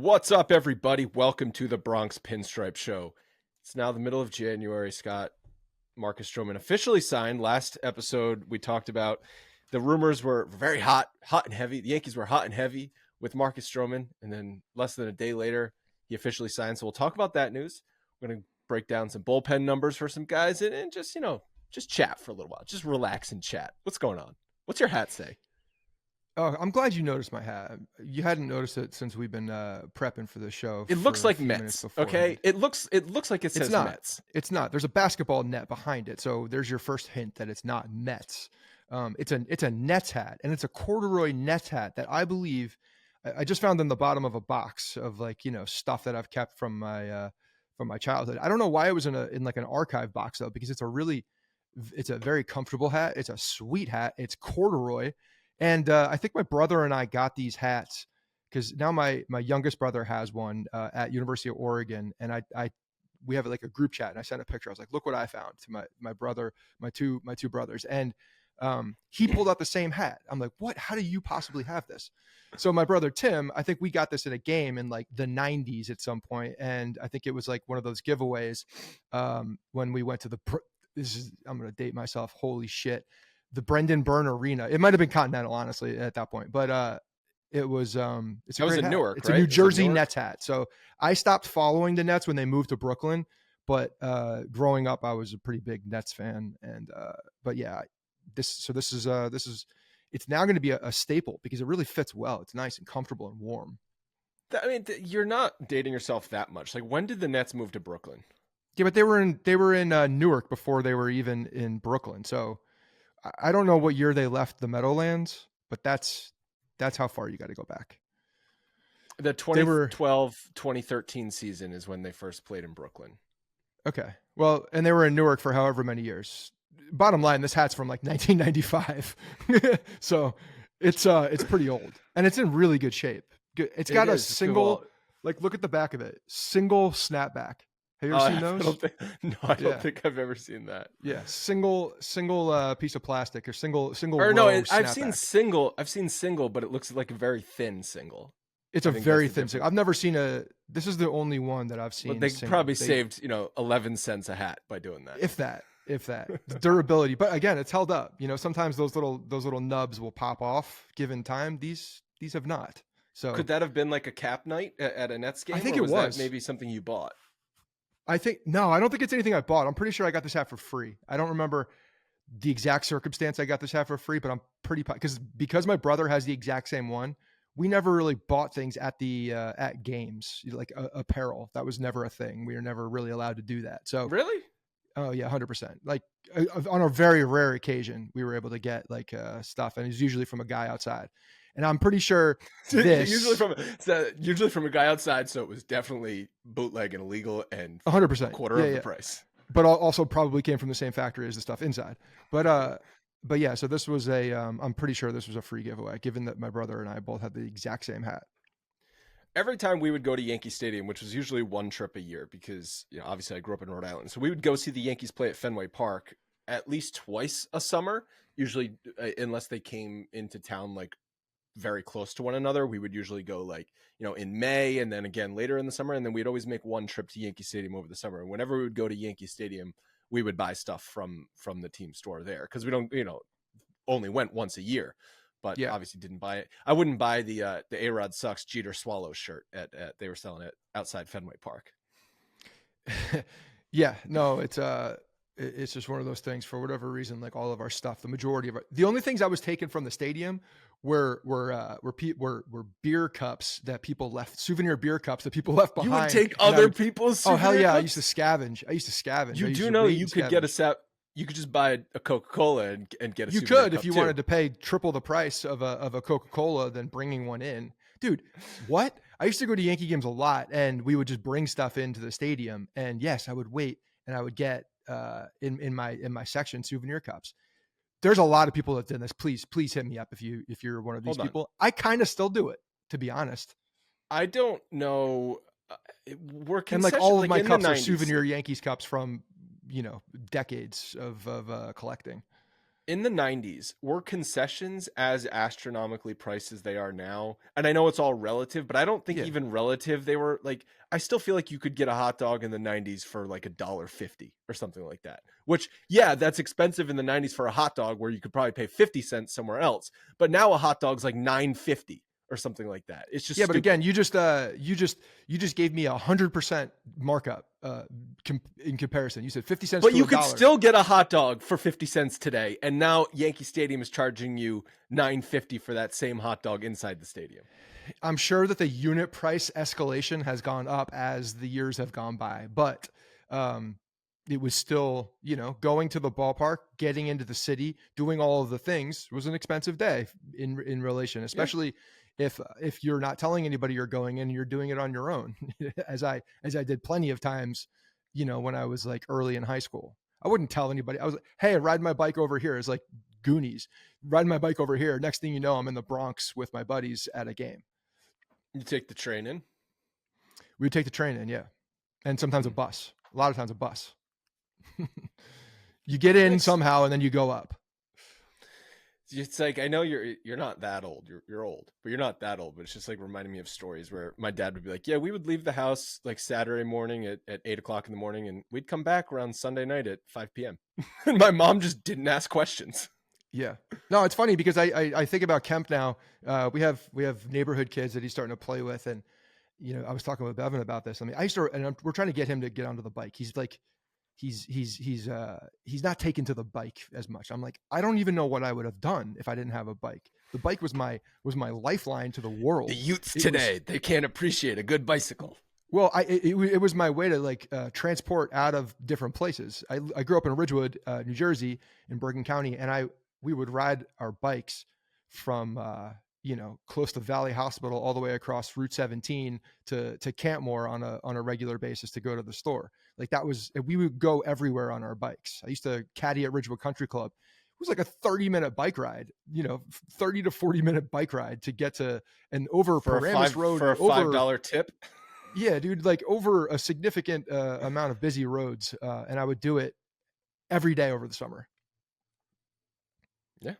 What's up, everybody? Welcome to the Bronx Pinstripes Show. It's now the middle of January. Scott, Marcus Stroman officially signed. Last episode, we talked about the rumors were very hot and heavy. The Yankees were hot and heavy with Marcus Stroman, and then less than a day later, he officially signed. So we'll talk about that news. We're going to break down some bullpen numbers for some guys and just, just chat for a little while. Just relax and chat. What's going on? What's your hat say? Oh, I'm glad you noticed my hat. You hadn't noticed it since we've been prepping for the show. It looks like Mets. Okay, it looks like it says Mets. It's not. There's a basketball net behind it, so there's your first hint that it's not Mets. It's a Nets hat, and it's a corduroy Nets hat that I believe I just found in the bottom of a box of stuff that I've kept from my childhood. I don't know why it was in an archive box though, because it's a very comfortable hat. It's a sweet hat. It's corduroy. And I think my brother and I got these hats because now my youngest brother has one at University of Oregon, and we have like a group chat, and I sent a picture. I was like, "Look what I found!" to my brother, my two brothers, and he pulled out the same hat. I'm like, "What? How do you possibly have this?" So my brother Tim, I think we got this in a game in like the 90s at some point, and I think it was like one of those giveaways when we went to I'm going to date myself. Holy shit. The Brendan Byrne Arena. It might have been Continental, honestly, at that point, but it was it's in Newark. It's right? A New Jersey Nets hat. So I stopped following the Nets when they moved to Brooklyn, but growing up, I was a pretty big Nets fan, and but yeah, this is it's now going to be a staple because it really fits well. It's nice and comfortable and warm. I mean, you're not dating yourself that much. Like, when did the Nets move to Brooklyn? Yeah, but they were in Newark before they were even in Brooklyn. So I don't know what year they left the Meadowlands, but that's how far you got to go back. The 2012-2013 season is when they first played in Brooklyn. Okay. Well, and they were in Newark for however many years. Bottom line, this hat's from like 1995. So it's pretty old, and it's in really good shape. It's got a single, like, look at the back of it. Single snapback. Have you ever seen those? I don't think I've ever seen that. Yeah, single piece of plastic or single. Or no, I've seen single, but it looks like a very thin single. It's a very thin single. I've never seen this is the only one that I've seen. Well, they probably saved 11 cents a hat by doing that. If that. The durability, but again, it's held up. Sometimes those little nubs will pop off given time. These have not. So could that have been like a cap night at a Nets game? I think it was. That maybe something you bought. I don't think it's anything I bought. I'm pretty sure I got this hat for free. I don't remember the exact circumstance I got this hat for free, but I'm pretty because my brother has the exact same one. We never really bought things at games, like apparel. That was never a thing. We were never really allowed to do that. So really? Oh yeah, 100%. Like on a very rare occasion, we were able to get like stuff, and it's usually from a guy outside. And I'm pretty sure usually from a guy outside, so it was definitely bootleg and illegal and 100% quarter of the price. But also probably came from the same factory as the stuff inside. But yeah, so this was I'm pretty sure this was a free giveaway, given that my brother and I both had the exact same hat. Every time we would go to Yankee Stadium, which was usually one trip a year, because obviously I grew up in Rhode Island, so we would go see the Yankees play at Fenway Park at least twice a summer. Usually, unless they came into town like very close to one another, we would usually go in May and then again later in the summer, and then we'd always make one trip to Yankee Stadium over the summer. And whenever we would go to Yankee Stadium, we would buy stuff from the team store there, because we don't only went once a year. But obviously didn't buy it. I wouldn't buy the A-Rod Sucks Jeter Swallow shirt at they were selling it outside Fenway Park. Yeah, no, it's just one of those things. For whatever reason, like all of our stuff, the majority of the only things I was taking from the stadium were beer cups that people left, souvenir beer cups that people left behind. You would take other people's souvenir hell yeah, cups? I used to scavenge. You do know you could get you could just buy a Coca-Cola and get a you souvenir could cup if you too. wanted to pay triple the price of a Coca-Cola than bringing one in. Dude, what? I used to go to Yankee games a lot, and we would just bring stuff into the stadium, and yes, I would wait and I would get in my section souvenir cups. There's a lot of people that did this. Please hit me up if you're one of these people. I kind of still do it, to be honest. I don't know. And like all of my cups are souvenir Yankees cups from decades of collecting. In the 90s, were concessions as astronomically priced as they are now? And I know it's all relative, but I don't think Yeah. even relative they were like, I still feel like you could get a hot dog in the 90s for like $1.50 or something like that. Which, yeah, that's expensive in the 90s for a hot dog where you could probably pay 50 cents somewhere else. But now a hot dog's like $9.50 or something like that. It's just Yeah, but stupid. again, you just gave me 100% markup in comparison. You said 50 cents But to you a could dollar. still get a hot dog for 50 cents today. And now Yankee Stadium is charging you $9.50 for that same hot dog inside the stadium. I'm sure that the unit price escalation has gone up as the years have gone by, but it was still, going to the ballpark, getting into the city, doing all of the things was an expensive day in relation, especially if you're not telling anybody you're going in, you're doing it on your own, as I did plenty of times, when I was like early in high school. I wouldn't tell anybody. I was like, hey, I ride my bike over here. It's like Goonies. Riding my bike over here. Next thing you know, I'm in the Bronx with my buddies at a game. You take the train in? We would take the train in, yeah. And sometimes a bus. A lot of times a bus. You get in somehow and then you go up. It's like, I know you're not that old. You're old, but you're not that old. But it's just like reminding me of stories where my dad would be like, yeah, we would leave the house like Saturday morning at 8 o'clock in the morning, and we'd come back around Sunday night at 5 p.m. And my mom just didn't ask questions. Yeah. No, it's funny because I think about Kemp now. We have neighborhood kids that he's starting to play with. And, I was talking with Bevan about this. I mean, we're trying to get him to get onto the bike. He's like, he's not taken to the bike as much. I'm like, I don't even know what I would have done if I didn't have a bike. The bike was my lifeline to the world. The youths today, they can't appreciate a good bicycle. Well, it was my way to like transport out of different places. I grew up in Ridgewood, New Jersey, in Bergen County, and we would ride our bikes from close to Valley Hospital all the way across Route 17 to Campmore on a regular basis to go to the store. Like we would go everywhere on our bikes. I used to caddy at Ridgewood Country Club. It was like a 30-minute bike ride, 30 to 40-minute bike ride to get to and over Paramus Road for a $5 tip. Yeah, dude, like over a significant amount of busy roads. And I would do it every day over the summer. Yeah.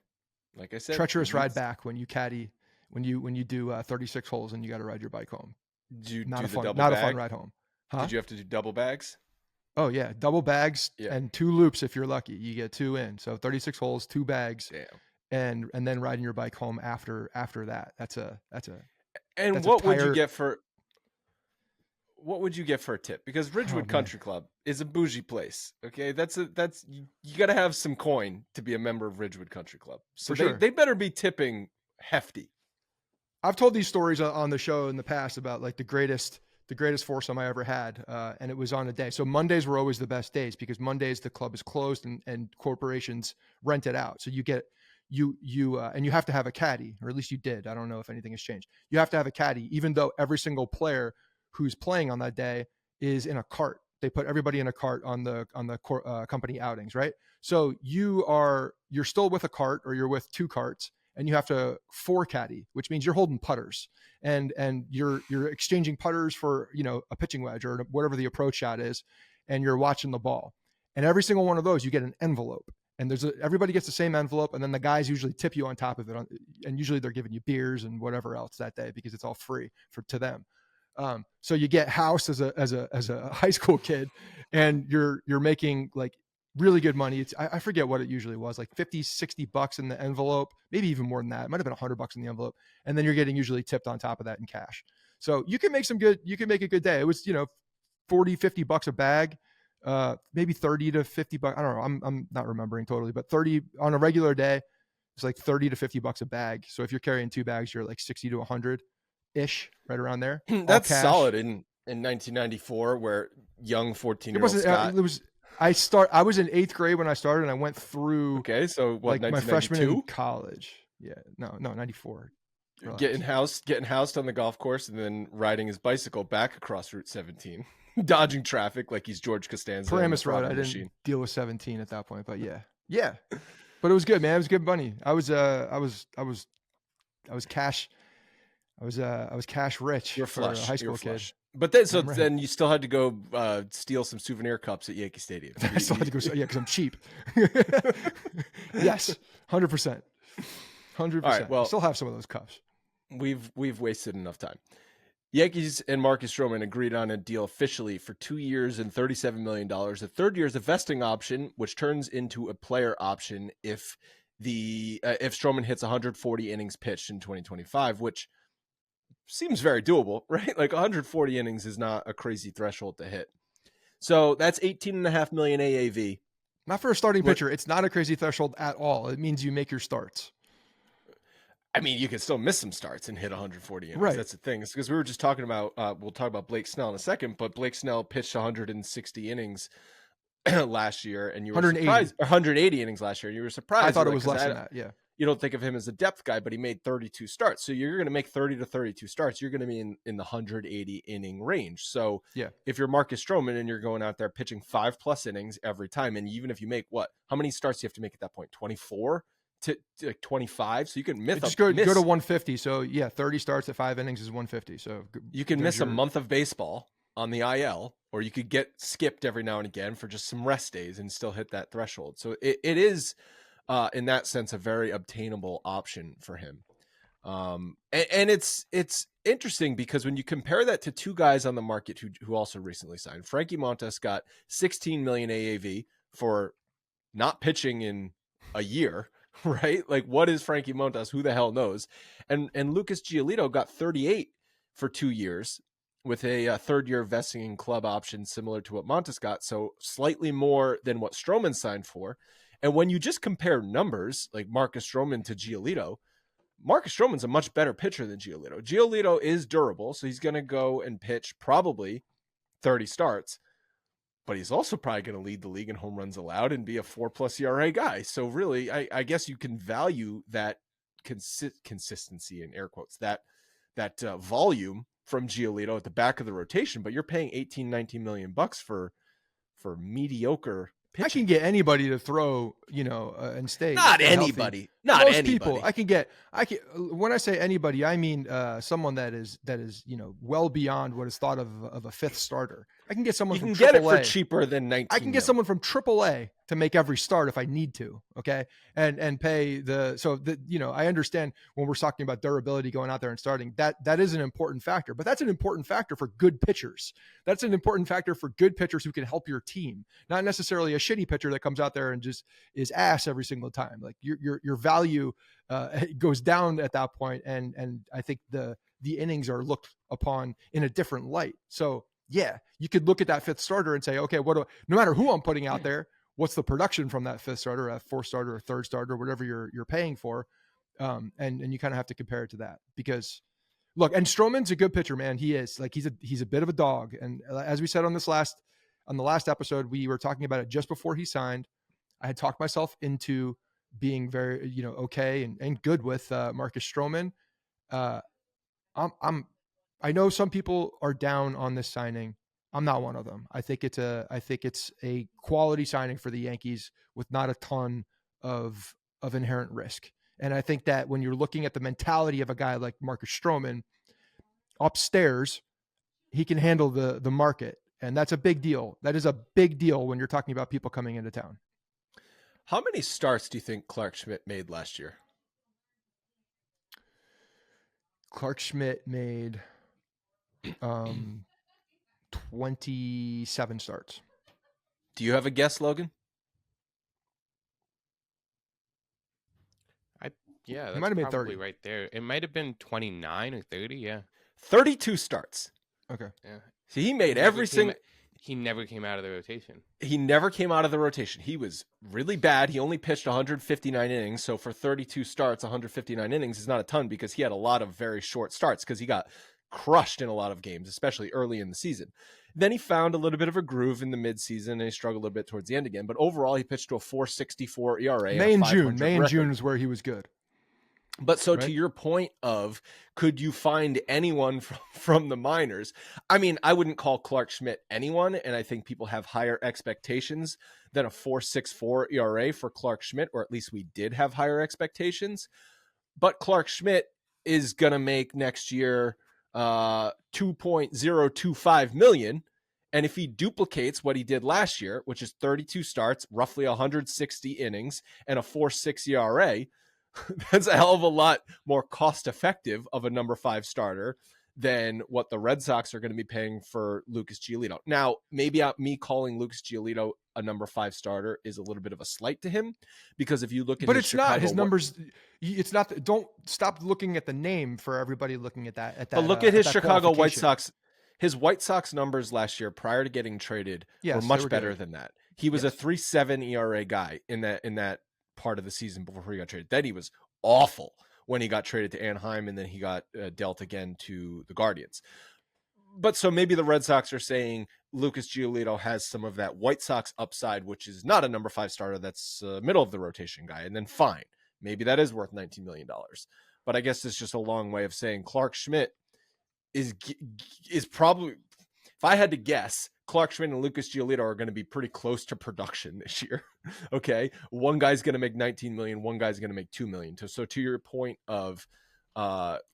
Like I said, treacherous ride back when you caddy, when you do 36 holes and you got to ride your bike home. Not a fun ride home. Huh? Did you have to do double bags? Oh yeah. Double bags and 2 loops. If you're lucky, you get 2 in. So 36 holes, 2 bags. Damn. And then riding your bike home after that. What would you get for a tip? Because Ridgewood Country Club is a bougie place. Okay. You got to have some coin to be a member of Ridgewood Country Club. So they better be tipping hefty. I've told these stories on the show in the past about like the greatest foursome I ever had. And it was on a day. So Mondays were always the best days because Mondays the club is closed and corporations rent it out. So you get, and you have to have a caddy, or at least you did. I don't know if anything has changed. You have to have a caddy, even though every single player who's playing on that day is in a cart. They put everybody in a cart on the company outings, right? So you're still with a cart, or you're with 2 carts, and you have to 4 caddy, which means you're holding putters and you're exchanging putters for, a pitching wedge or whatever the approach shot is. And you're watching the ball, and every single one of those, you get an envelope, and everybody gets the same envelope. And then the guys usually tip you on top of it. And usually they're giving you beers and whatever else that day, because it's all free to them. So you get housed as a high school kid, and you're making like really good money. I forget what it usually was, like $50-$60 in the envelope, maybe even more than that. It might've been $100 in the envelope. And then you're getting usually tipped on top of that in cash. So you can make a good day. It was, $40-$50 a bag, maybe 30 to 50 bucks. I don't know. I'm not remembering totally, but 30 on a regular day, it's like 30 to 50 bucks a bag. So if you're carrying 2 bags, you're like 60 to 100 ish, right around there. That's solid in 1994, where young 14-year-old Scott. I was in 8th grade when I started, and I went through. Okay, so what? Like my freshman in college. Yeah, no, 94. Relax. Getting housed on the golf course, and then riding his bicycle back across Route 17, dodging traffic like he's George Costanza. Paramus Road. I didn't deal with 17 at that point, but yeah. But it was good, man. It was good money. I was cash. I was cash rich for a high school kid. But then, so Damn right. then you still had to go steal some souvenir cups at Yankee Stadium. I still had to go, yeah, because I'm cheap. Yes, 100%. 100%. All right, well, I still have some of those cups. We've wasted enough time. Yankees and Marcus Stroman agreed on a deal officially for 2 years and $37 million. The third year is a vesting option, which turns into a player option if Stroman hits 140 innings pitched in 2025, which seems very doable, right? Like 140 innings is not a crazy threshold to hit. So that's 18.5 million AAV. Not for a starting pitcher. It's not a crazy threshold at all. It means you make your starts. I mean, you can still miss some starts and hit 140 innings. Right. That's the thing. It's because we were just talking about, we'll talk about Blake Snell in a second, but Blake Snell pitched 160 innings last year, and you were 180. surprised, 180 innings last year. And you were surprised. I thought it was less than that. Yeah. You don't think of him as a depth guy, but he made 32 starts. So you're going to make 30 to 32 starts. You're going to be in the 180 inning range. So yeah, if you're Marcus Stroman and you're going out there pitching 5+ innings every time, and even if you make how many starts do you have to make at that point? 24 to like 25. So you can miss. Just go to 150. So yeah, 30 starts at 5 innings is 150. So you can miss a month of baseball on the IL, or you could get skipped every now and again for just some rest days and still hit that threshold. So it is, in that sense, a very obtainable option for him. And it's interesting because when you compare that to two guys on the market who also recently signed, Frankie Montas got 16 million AAV for not pitching in a year, right? Like, what is Frankie Montas? Who the hell knows? And Lucas Giolito got 38 for 2 years with a third-year vesting club option similar to what Montas got, so slightly more than what Stroman signed for. And when you just compare numbers, like Marcus Stroman to Giolito, Marcus Stroman's a much better pitcher than Giolito. Giolito is durable, so he's going to go and pitch probably 30 starts, but he's also probably going to lead the league in home runs allowed and be a 4+ ERA guy. So really, I guess you can value that consistency, in air quotes, that volume from Giolito at the back of the rotation, but you're paying 18-19 million bucks for mediocre pitching. I can get anybody to throw, and stay. Not anybody. Not Most anybody. people. I can. When I say anybody, I mean someone that is well beyond what is thought of a fifth starter. I can get someone. You can from get it AAA. for cheaper than 19. I can get someone from AAA to make every start if I need to. Okay, and pay I understand when we're talking about durability going out there and starting, that is an important factor, but that's an important factor for good pitchers. That's an important factor for good pitchers who can help your team, not necessarily a shitty pitcher that comes out there and just is ass every single time. Like your value goes down at that point, and I think the innings are looked upon in a different light. So yeah, you could look at that fifth starter and say, okay, no matter who I'm putting out there, what's the production from that fifth starter, a fourth starter, or third starter, whatever you're paying for, and you kind of have to compare it to that. Because look, and Stroman's a good pitcher, man. He is. Like, he's a bit of a dog, and as we said on the last episode, we were talking about it just before he signed. I had talked myself into being very okay and good with Marcus Stroman. I know some people are down on this signing. I'm not one of them. I think it's a quality signing for the Yankees with not a ton of inherent risk. And I think that when you're looking at the mentality of a guy like Marcus Stroman upstairs, he can handle the market. And that's a big deal. That is a big deal when you're talking about people coming into town. How many starts do you think Clark Schmidt made last year? Clark Schmidt made 27 starts. Do you have a guess, Logan? Yeah, might have been probably 30 right there. It might have been 29 or 30. Yeah, 32 starts. Okay. Yeah. So he made every single. He never came out of the rotation. He never came out of the rotation. He was really bad. He only pitched 159 innings. So for 32 starts, 159 innings is not a ton because he had a lot of very short starts because he got crushed in a lot of games, especially early in the season. Then he found a little bit of a groove in the midseason and he struggled a little bit towards the end again. But overall, he pitched to a 4.64 ERA. May and June is where he was good. But so right? To your point of, could you find anyone from the minors? I mean, I wouldn't call Clark Schmidt anyone, and I think people have higher expectations than a 4.64 ERA for Clark Schmidt, or at least we did have higher expectations. But Clark Schmidt is going to make next year $2.025 million. And if he duplicates what he did last year, which is 32 starts, roughly 160 innings, and a 4.6 ERA, that's a hell of a lot more cost effective of a number 5 starter than what the Red Sox are going to be paying for Lucas Giolito. Now, maybe me calling Lucas Giolito a number 5 starter is a little bit of a slight to him, because if you look at but his it's Chicago, not his numbers. It's not. Don't stop looking at the name for everybody looking at that. At that, but look at his that Chicago White qualification. Sox. His White Sox numbers last year, prior to getting traded, Yes, were they much were better good. than that. He was Yes. a 3.7 ERA guy in that part of the season before he got traded. Then he was awful when he got traded to Anaheim, and then he got dealt again to the Guardians. But so maybe the Red Sox are saying Lucas Giolito has some of that White Sox upside, which is not a number 5 starter. That's middle of the rotation guy. And then fine, maybe that is worth $19 million. But I guess it's just a long way of saying Clark Schmidt is probably, if I had to guess, Clark Schmidt and Lucas Giolito are going to be pretty close to production this year. Okay. One guy's going to make 19 million. One guy's going to make 2 million. So to your point of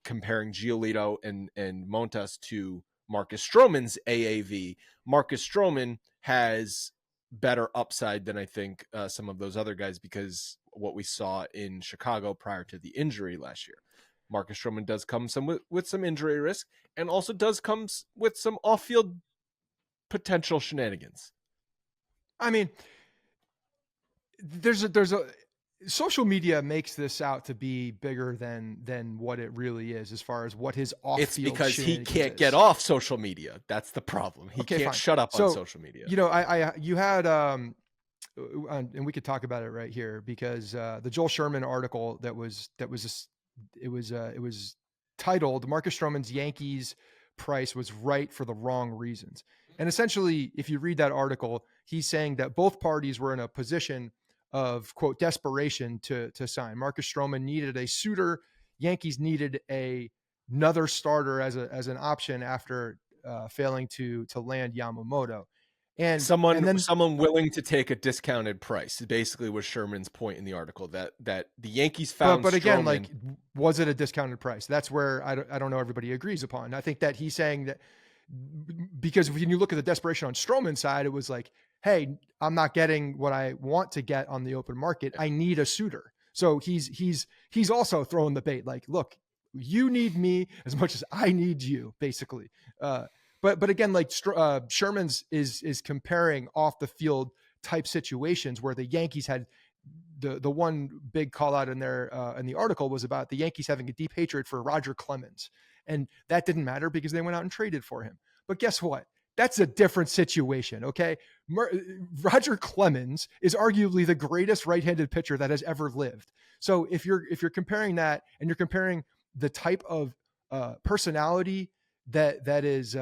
comparing Giolito and Montas to Marcus Stroman's AAV, Marcus Stroman has better upside than I think some of those other guys, because what we saw in Chicago prior to the injury last year. Marcus Stroman does come with some injury risk, and also does come with some off-field potential shenanigans. I mean, there's a social media makes this out to be bigger than what it really is, as far as what his off-field. It's because he shenanigans can't is. get off social media. That's the problem. He Okay, can't fine. shut up So, on social media. You know, you had and we could talk about it right here, because the Joel Sherman article it was titled "Marcus Stroman's Yankees price was right for the wrong reasons." And essentially, if you read that article, he's saying that both parties were in a position of, quote, desperation to sign. Marcus Stroman needed a suitor. Yankees needed another starter as an option after failing to land Yamamoto. And someone willing to take a discounted price basically was Sherman's point in the article, that the Yankees found. But again, Stroman, like, was it a discounted price? That's where I don't know everybody agrees upon. I think that he's saying that, because when you look at the desperation on Stroman's side, it was like, hey, I'm not getting what I want to get on the open market. I need a suitor. So he's also throwing the bait, like, look, you need me as much as I need you, basically. But again, like, Sherman's is comparing off the field type situations where the Yankees had the one big call out in there in the article was about the Yankees having a deep hatred for Roger Clemens, and that didn't matter because they went out and traded for him. But guess what? That's a different situation. Okay, Roger Clemens is arguably the greatest right-handed pitcher that has ever lived. So if you're comparing that, and you're comparing the type of personality that is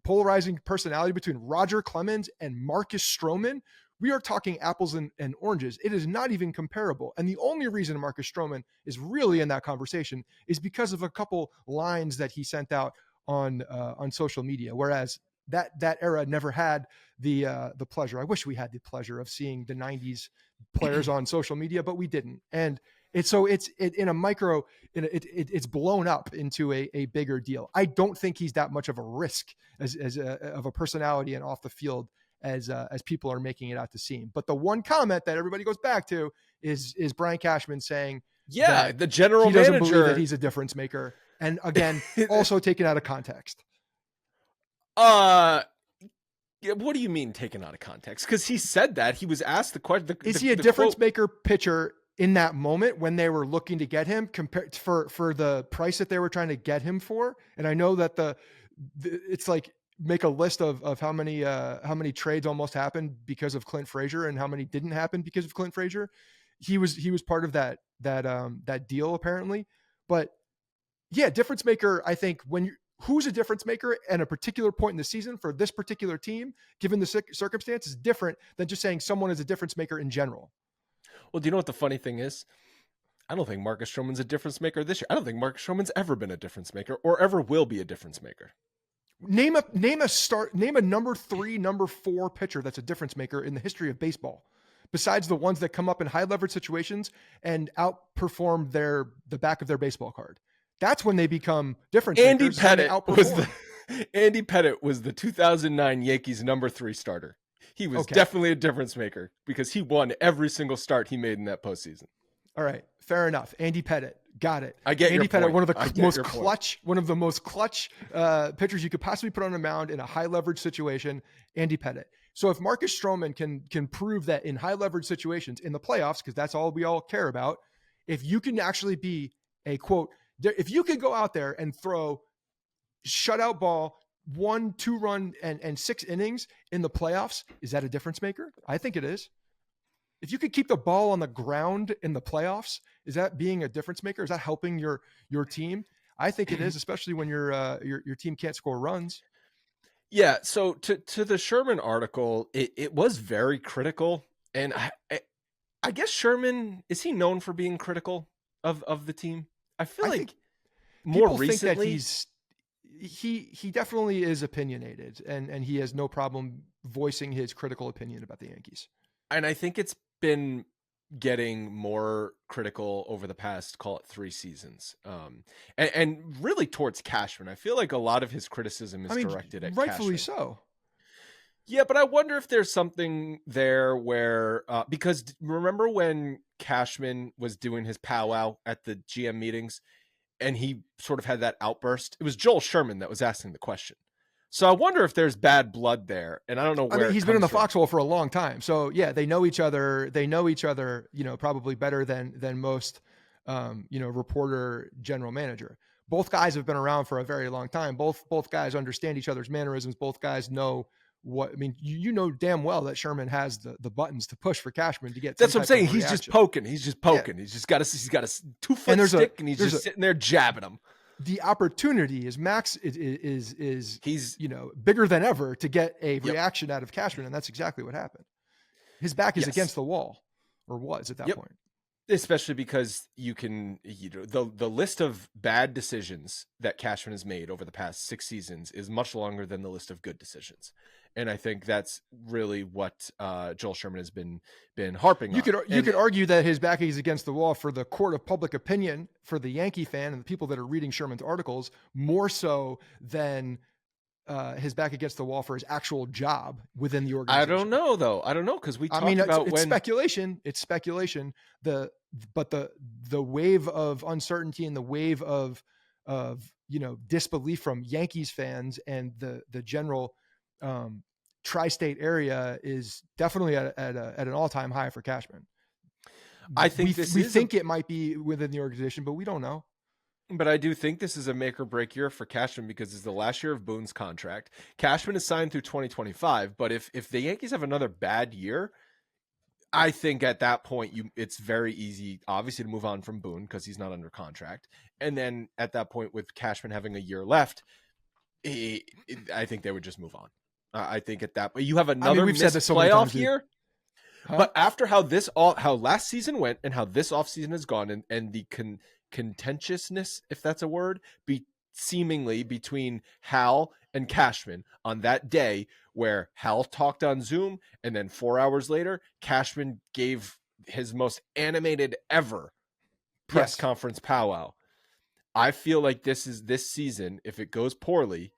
polarizing personality between Roger Clemens and Marcus Stroman, we are talking apples and oranges. It is not even comparable. And the only reason Marcus Stroman is really in that conversation is because of a couple lines that he sent out on social media. Whereas that era never had the pleasure. I wish we had the pleasure of seeing the 90s players on social media, but we didn't. And it's in a micro, it's blown up into a bigger deal. I don't think he's that much of a risk of a personality and off the field as people are making it out to seem. But the one comment that everybody goes back to is Brian Cashman saying, yeah, the general he doesn't manager, believe that he's a difference maker. And again, also taken out of context. Yeah, what do you mean taken out of context? Because he said that. He was asked the question. Is he a difference maker pitcher in that moment when they were looking to get him compared for the price that they were trying to get him for? And I know that it's like, make a list of how many trades almost happened because of Clint Frazier and how many didn't happen because of Clint Frazier. He was part of that deal apparently. But yeah, difference maker. I think who's a difference maker at a particular point in the season for this particular team, given the circumstances, is different than just saying someone is a difference maker in general. Well, do you know what the funny thing is? I don't think Marcus Stroman's a difference maker this year. I don't think Marcus Stroman's ever been a difference maker or ever will be a difference maker. Name a number 3, number 4 pitcher that's a difference maker in the history of baseball, besides the ones that come up in high leverage situations and outperform the back of their baseball card. That's when they become difference Andy makers. When they Pettit was outperform. Andy Pettit was the 2009 Yankees #3 starter. He was Okay. definitely a difference maker because he won every single start he made in that postseason. All right, fair enough. Andy Pettit, got it. I get Andy your Pettit, point. one of I the get most your point. clutch, one of the most clutch pitchers you could possibly put on a mound in a high leverage situation. Andy Pettit. So if Marcus Stroman can prove that in high leverage situations in the playoffs, because that's all we all care about, if you can actually be a quote, if you can go out there and throw shutout ball 1, 2 run and 6 innings in the playoffs, is that a difference maker? I think it is. If you could keep the ball on the ground in the playoffs, is that being a difference maker? Is that helping your team? I think it is, especially when your team can't score runs. Yeah. So to the Sherman article, it was very critical, and I guess Sherman, is he known for being critical of the team? I feel like more recently think that he definitely is opinionated, and he has no problem voicing his critical opinion about the Yankees. And I think it's been getting more critical over the past, call it 3 seasons. And really towards Cashman. I feel like a lot of his criticism is directed at rightfully Cashman. so. Yeah, but I wonder if there's something there where, because remember when Cashman was doing his powwow at the GM meetings and he sort of had that outburst? It was Joel Sherman that was asking the question. So I wonder if there's bad blood there, and I don't know where. I mean, he's been in the from. foxhole for a long time, so yeah, they know each other. They know each other, probably better than most, reporter, general manager. Both guys have been around for a very long time. Both guys understand each other's mannerisms. Both guys know what. I mean, you know damn well that Sherman has the buttons to push for Cashman to get. That's what I'm saying. He's just poking. Yeah. He's just got a 2-foot stick, and he's just sitting there jabbing him. The opportunity is he's bigger than ever to get a reaction out of Cashman, and that's exactly what happened. His back is against the wall, or was at that point. Especially because you can, the list of bad decisions that Cashman has made over the past 6 seasons is much longer than the list of good decisions. And I think that's really what Joel Sherman has been harping on. You could argue that his back is against the wall for the court of public opinion, for the Yankee fan and the people that are reading Sherman's articles, more so than his back against the wall for his actual job within the organization. I don't know, though. I don't know, because we talked about it's speculation. It's speculation. But the wave of uncertainty and the wave of disbelief from Yankees fans and the general tri-state area is definitely at an all-time high for Cashman. I think we think it might be within the organization, but we don't know. But I do think this is a make or break year for Cashman because it's the last year of Boone's contract. Cashman is signed through 2025, but if the Yankees have another bad year, I think at that point it's very easy, obviously, to move on from Boone because he's not under contract. And then at that point, with Cashman having a year left, I think they would just move on. I think at that point you have another playoff year. Huh? But after how last season went and how this offseason has gone, and the contentiousness, if that's a word, seemingly between Hal and Cashman on that day where Hal talked on Zoom and then 4 hours later Cashman gave his most animated ever press conference powwow. I feel like this season, if it goes poorly,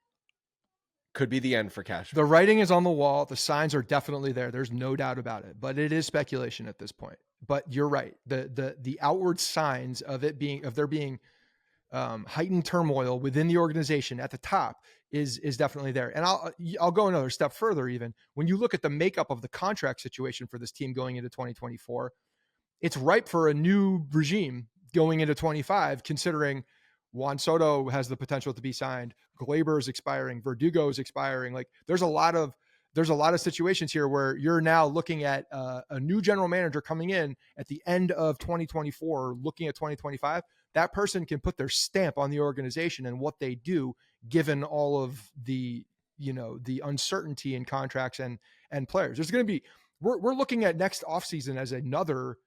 could be the end for Cashman. The writing is on the wall. The signs are definitely there. There's no doubt about it, but it is speculation at this point. But you're right. The outward signs of there being heightened turmoil within the organization at the top is definitely there. And I'll go another step further. Even when you look at the makeup of the contract situation for this team going into 2024, it's ripe for a new regime going into 25, considering Juan Soto has the potential to be signed. Glaber is expiring. Verdugo is expiring. Like there's a lot of situations here where you're now looking at a new general manager coming in at the end of 2024, looking at 2025. That person can put their stamp on the organization and what they do, given all of the uncertainty in contracts and players. There's going to be, we're looking at next offseason as another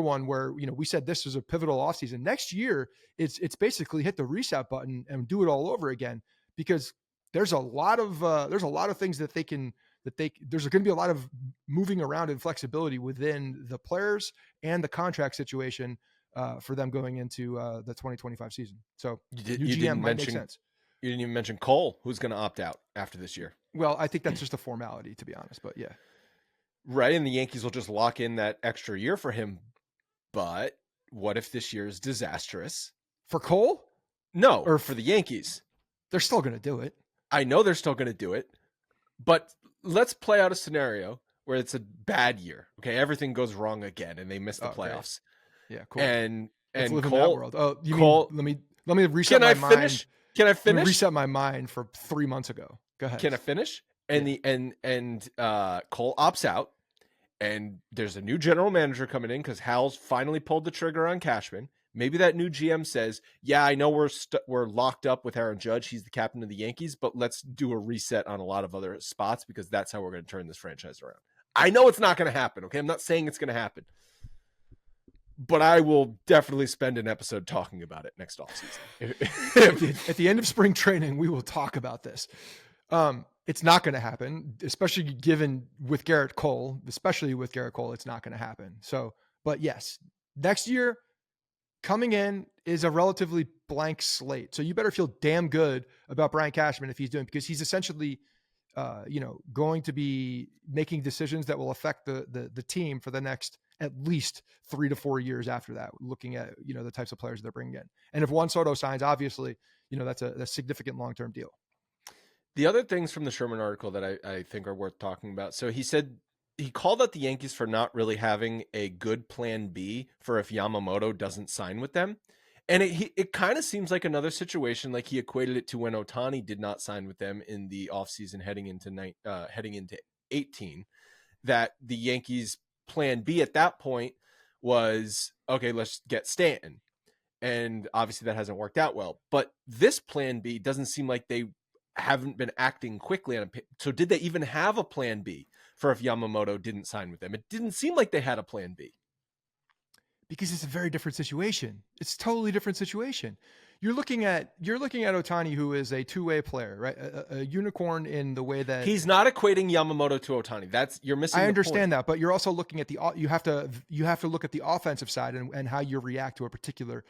one where, we said this was a pivotal offseason. Next year, it's basically hit the reset button and do it all over again, because there's a lot of things that there's going to be a lot of moving around and flexibility within the players and the contract situation for them going into the 2025 season. So You new GM didn't might make mention sense. you didn't even mention Cole, who's going to opt out after this year. Well, I think that's just a formality, to be honest. But yeah, Right, and the Yankees will just lock in that extra year for him. But what if this year is disastrous? for Cole, No, Or for the Yankees. they're still going to do it. I know they're still going to do it, but let's play out a scenario where it's a bad year. Okay, everything goes wrong again, and they miss the Oh, great. playoffs. Yeah, cool. And Let's live in Cole, that world. Oh, you Cole, mean let me reset can my I mind. finish? Can I Let me finish? reset my mind for 3 months ago. Go ahead. Can I finish? And Cole opts out, and there's a new general manager coming in because Hal's finally pulled the trigger on Cashman. Maybe that new GM says, "Yeah, I know we're locked up with Aaron Judge. He's the captain of the Yankees, but let's do a reset on a lot of other spots because that's how we're going to turn this franchise around." I know it's not going to happen. Okay, I'm not saying it's going to happen, but I will definitely spend an episode talking about it next offseason. At the end of spring training, we will talk about this. It's not going to happen, especially given with Garrett Cole, it's not going to happen. So, but yes, next year coming in is a relatively blank slate. So you better feel damn good about Brian Cashman if he's doing, because he's essentially, going to be making decisions that will affect the team for the next at least 3 to 4 years after that, looking at, the types of players they're bringing in. And if Juan Soto signs, obviously, that's a significant long-term deal. The other things from the Sherman article that I think are worth talking about. So he said he called out the Yankees for not really having a good plan B for if Yamamoto doesn't sign with them. And it kind of seems like another situation, like he equated it to when Ohtani did not sign with them in the offseason heading into 18, that the Yankees plan B at that point was, okay, let's get Stanton. And obviously that hasn't worked out well. But this plan B doesn't seem like they haven't been acting quickly on it. So did they even have a plan B for if Yamamoto didn't sign with them? It didn't seem like they had a plan B. Because it's a very different situation. It's a totally different situation. You're looking at Ohtani, who is a two-way player, right? A unicorn in the way that he's not equating Yamamoto to Ohtani. You're missing. I understand that, but you're also looking at you have to look at the offensive side and how you react to a particular,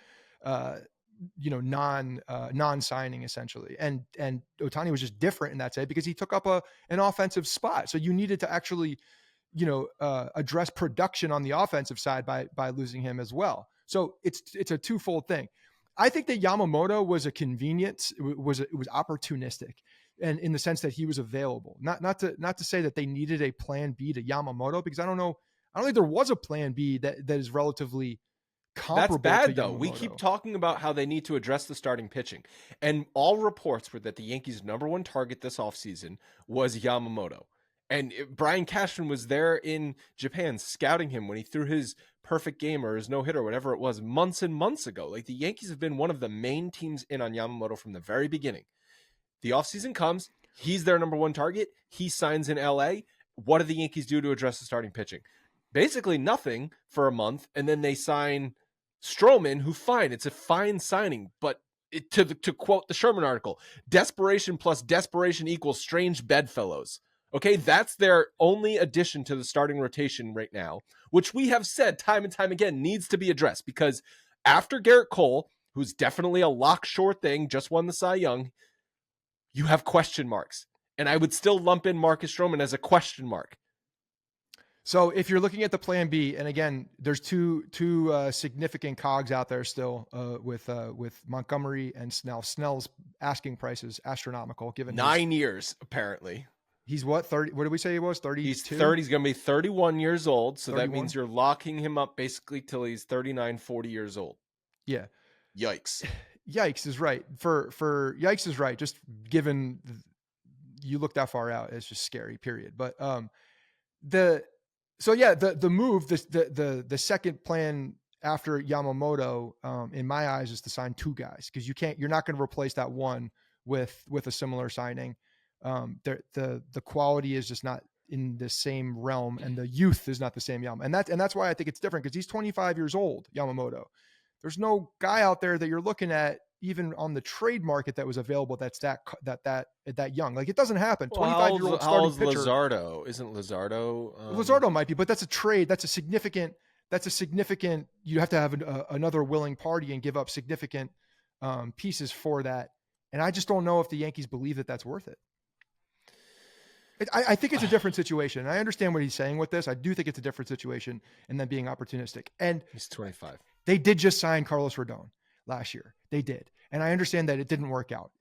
non-signing essentially. And Ohtani was just different in that side because he took up an offensive spot. So you needed to actually, address production on the offensive side by losing him as well. So it's a twofold thing. I think that Yamamoto was a convenience. It was opportunistic, and in the sense that he was available. Not to say that they needed a plan B to Yamamoto, because I don't think there was a plan B that is relatively comparable. That's bad to though. Yamamoto. We keep talking about how they need to address the starting pitching, and all reports were that the Yankees' number one target this offseason was Yamamoto. And Brian Cashman was there in Japan scouting him when he threw his perfect game or his no-hitter, whatever it was, months and months ago. Like, the Yankees have been one of the main teams in on Yamamoto from the very beginning. The offseason comes, he's their number one target, he signs in LA. What do the Yankees do to address the starting pitching? Basically nothing for a month, and then they sign Stroman, who, fine, it's a fine signing, but to quote the Sherman article, desperation plus desperation equals strange bedfellows. Okay, that's their only addition to the starting rotation right now, which we have said time and time again needs to be addressed, because after Garrett Cole, who's definitely a lock sure thing, just won the Cy Young, you have question marks. And I would still lump in Marcus Stroman as a question mark. So if you're looking at the plan B, and again, there's two significant cogs out there still with Montgomery and now Snell's asking prices astronomical, given 9 years apparently. He's what, 30? What did we say he was? 32? He's 30. He's going to be 31 years old. So 31? That means you're locking him up basically till he's 39, 40 years old. Yeah. Yikes. Yikes is right. For yikes is right. Just given you look that far out, it's just scary, period. But the move, the second plan after Yamamoto, in my eyes, is to sign two guys, because you're not going to replace that one with a similar signing. The quality is just not in the same realm, and the youth is not the same Yamamoto. And that's why I think it's different, because he's 25 years old, Yamamoto. There's no guy out there that you're looking at, even on the trade market, that was available that's that young. Like, it doesn't happen. 25-year-old starting pitcher. Luzardo? Isn't Luzardo? Luzardo might be, but that's a trade. That's a significant that's a significant, you have to have another willing party and give up significant pieces for that. And I just don't know if the Yankees believe that that's worth it. I think it's a different situation. I understand what he's saying with this. I do think it's a different situation and then being opportunistic. And he's 25. They did just sign Carlos Rodon last year. They did. And I understand that it didn't work out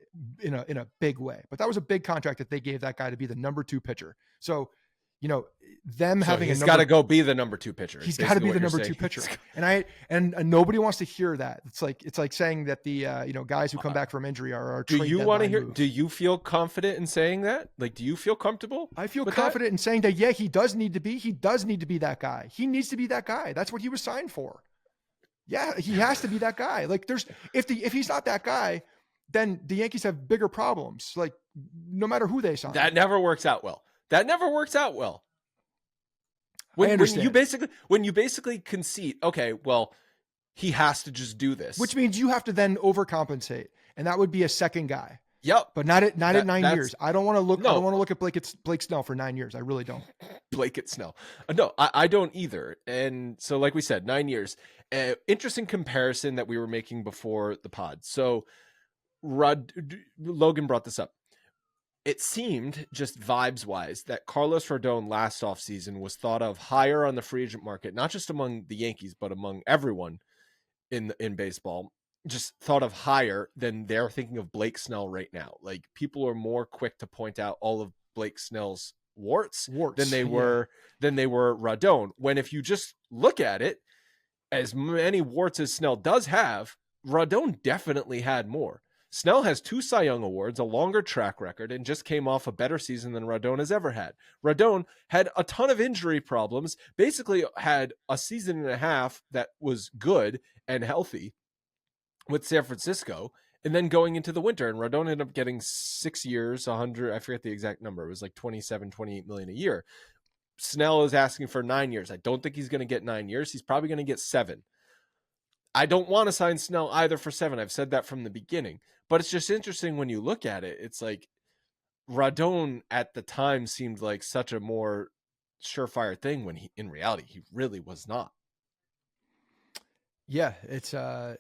in a big way, but that was a big contract that they gave that guy to be the number 2 pitcher. So, he's got to go be the number 2 pitcher. He's got to be the number 2 pitcher. And nobody wants to hear that. It's like saying that the guys who come back from injury are our trade deadline moves. Do you feel confident in saying that? Like, do you feel comfortable? I feel confident in saying that. Yeah, he does need to be that guy. He needs to be that guy. That's what he was signed for. Yeah, he has to be that guy. Like, if he's not that guy, then the Yankees have bigger problems. Like, no matter who they sign, that never works out well. I understand. When you basically concede, okay, well, he has to just do this, which means you have to then overcompensate, and that would be a second guy. Yep, but not at 9 years. I don't want to look. No. I don't want to look at Blake Snell for 9 years. I really don't. Blake Snell. No, I don't either. And so, like we said, 9 years. Interesting comparison that we were making before the pod. So, Logan brought this up. It seemed, just vibes-wise, that Carlos Rodon last offseason was thought of higher on the free agent market, not just among the Yankees, but among everyone in baseball, just thought of higher than they're thinking of Blake Snell right now. Like, people are more quick to point out all of Blake Snell's warts than they were Rodon. When if you just look at it, as many warts as Snell does have, Rodon definitely had more. Snell has 2 Cy Young awards, a longer track record, and just came off a better season than Rodon has ever had. Rodon had a ton of injury problems, basically had a season and a half that was good and healthy with San Francisco, and then going into the winter, and Rodon ended up getting 6 years, 100, I forget the exact number. It was like 27, 28 million a year. Snell is asking for 9 years. I don't think he's going to get 9 years. He's probably going to get 7. I don't want to sign Snell either for 7. I've said that from the beginning. But it's just interesting when you look at it. It's like Rodon at the time seemed like such a more surefire thing when in reality he really was not. Yeah, it's a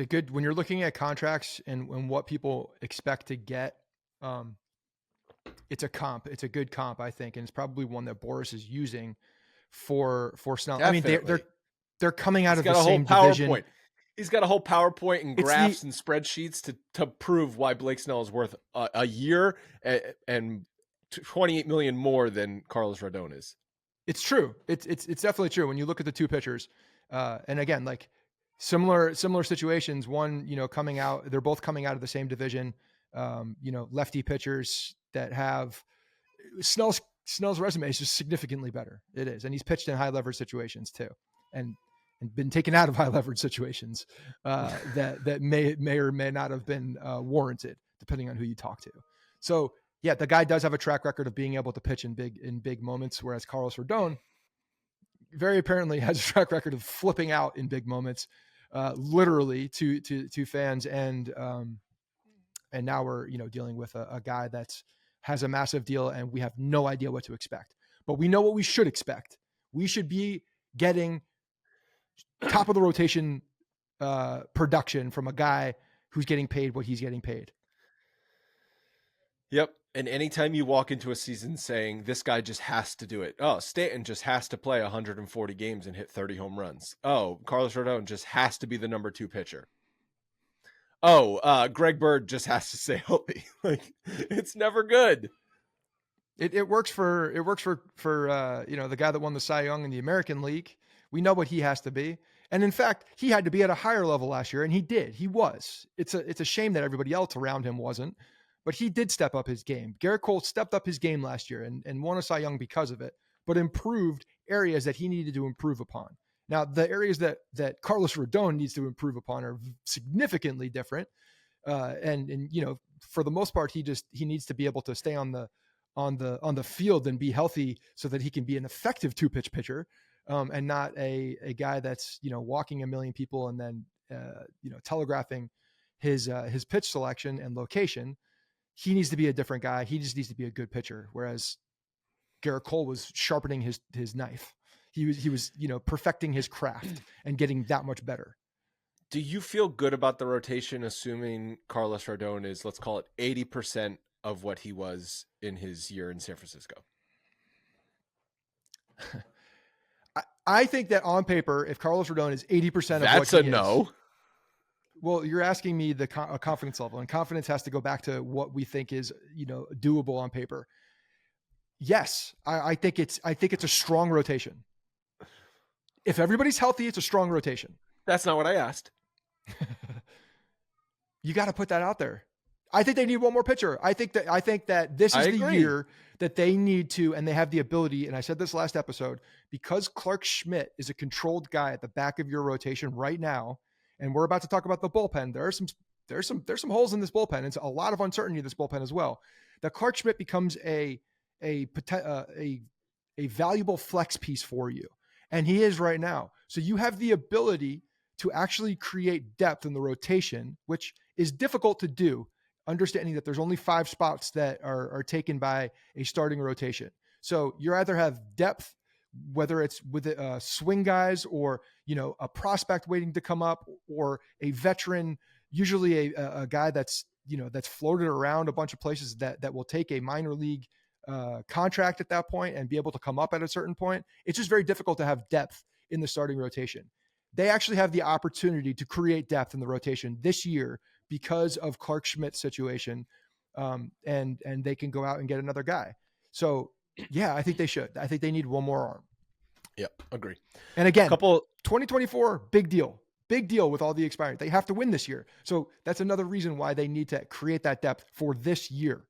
good, when you're looking at contracts and what people expect to get. It's a comp. It's a good comp, I think, and it's probably one that Boris is using for Snell. Definitely. I mean, they're coming out of the same division. He's got a whole PowerPoint and graphs and spreadsheets to prove why Blake Snell is worth a year and 28 million more than Carlos Rodon is. It's true. It's definitely true. When you look at the 2 pitchers, and again, like similar situations, one, coming out, they're both coming out of the same division, lefty pitchers that have Snell's resume is just significantly better. It is. And he's pitched in high leverage situations too. And been taken out of high leverage situations that may or may not have been warranted, depending on who you talk to. So yeah, the guy does have a track record of being able to pitch in big moments, whereas Carlos Rodon very apparently has a track record of flipping out in big moments, literally to fans. And now we're dealing with a guy that's has a massive deal, and we have no idea what to expect. But we know what we should expect. We should be getting top of the rotation production from a guy who's getting paid what he's getting paid. Yep. And anytime you walk into a season saying this guy just has to do it. Oh, Stanton just has to play 140 games and hit 30 home runs. Oh, Carlos Rodon just has to be the number 2 pitcher. Oh, Greg Bird just has to stay healthy. Like, it's never good. It works for the guy that won the Cy Young in the American League. We know what he has to be. And in fact, he had to be at a higher level last year, and he did. He was. It's a shame that everybody else around him wasn't, but he did step up his game. Garrett Cole stepped up his game last year and won a Cy Young because of it, but improved areas that he needed to improve upon. Now, the areas that Carlos Rodon needs to improve upon are significantly different. And for the most part, he needs to be able to stay on the field and be healthy so that he can be an effective 2-pitch pitcher. And not a guy that's, walking a million people and then, telegraphing his pitch selection and location. He needs to be a different guy. He just needs to be a good pitcher. Whereas Garrett Cole was sharpening his knife. He was, perfecting his craft and getting that much better. Do you feel good about the rotation, assuming Carlos Rodon is, let's call it 80% of what he was in his year in San Francisco? I think that on paper, if Carlos Rodon is 80% of That's what a he no. is, well, you're asking me a confidence level, and confidence has to go back to what we think is, doable on paper. Yes, I think it's a strong rotation. If everybody's healthy, it's a strong rotation. That's not what I asked. You got to put that out there. I think they need one more pitcher. I think that this is the year that they need to, and they have the ability. And I said this last episode, because Clark Schmidt is a controlled guy at the back of your rotation right now. And we're about to talk about the bullpen. There's some holes in this bullpen. It's a lot of uncertainty in this bullpen as well. That Clark Schmidt becomes a valuable flex piece for you. And he is right now. So you have the ability to actually create depth in the rotation, which is difficult to do, understanding that there's only 5 spots that are taken by a starting rotation. So you either have depth, whether it's with swing guys or, a prospect waiting to come up, or a veteran, usually a guy that's floated around a bunch of places that will take a minor league contract at that point and be able to come up at a certain point. It's just very difficult to have depth in the starting rotation. They actually have the opportunity to create depth in the rotation this year because of Clark Schmidt's situation. And they can go out and get another guy. So yeah, I think they should. I think they need one more arm. Yep. Agree. And again, 2024, big deal with all the expiring. They have to win this year. So that's another reason why they need to create that depth for this year.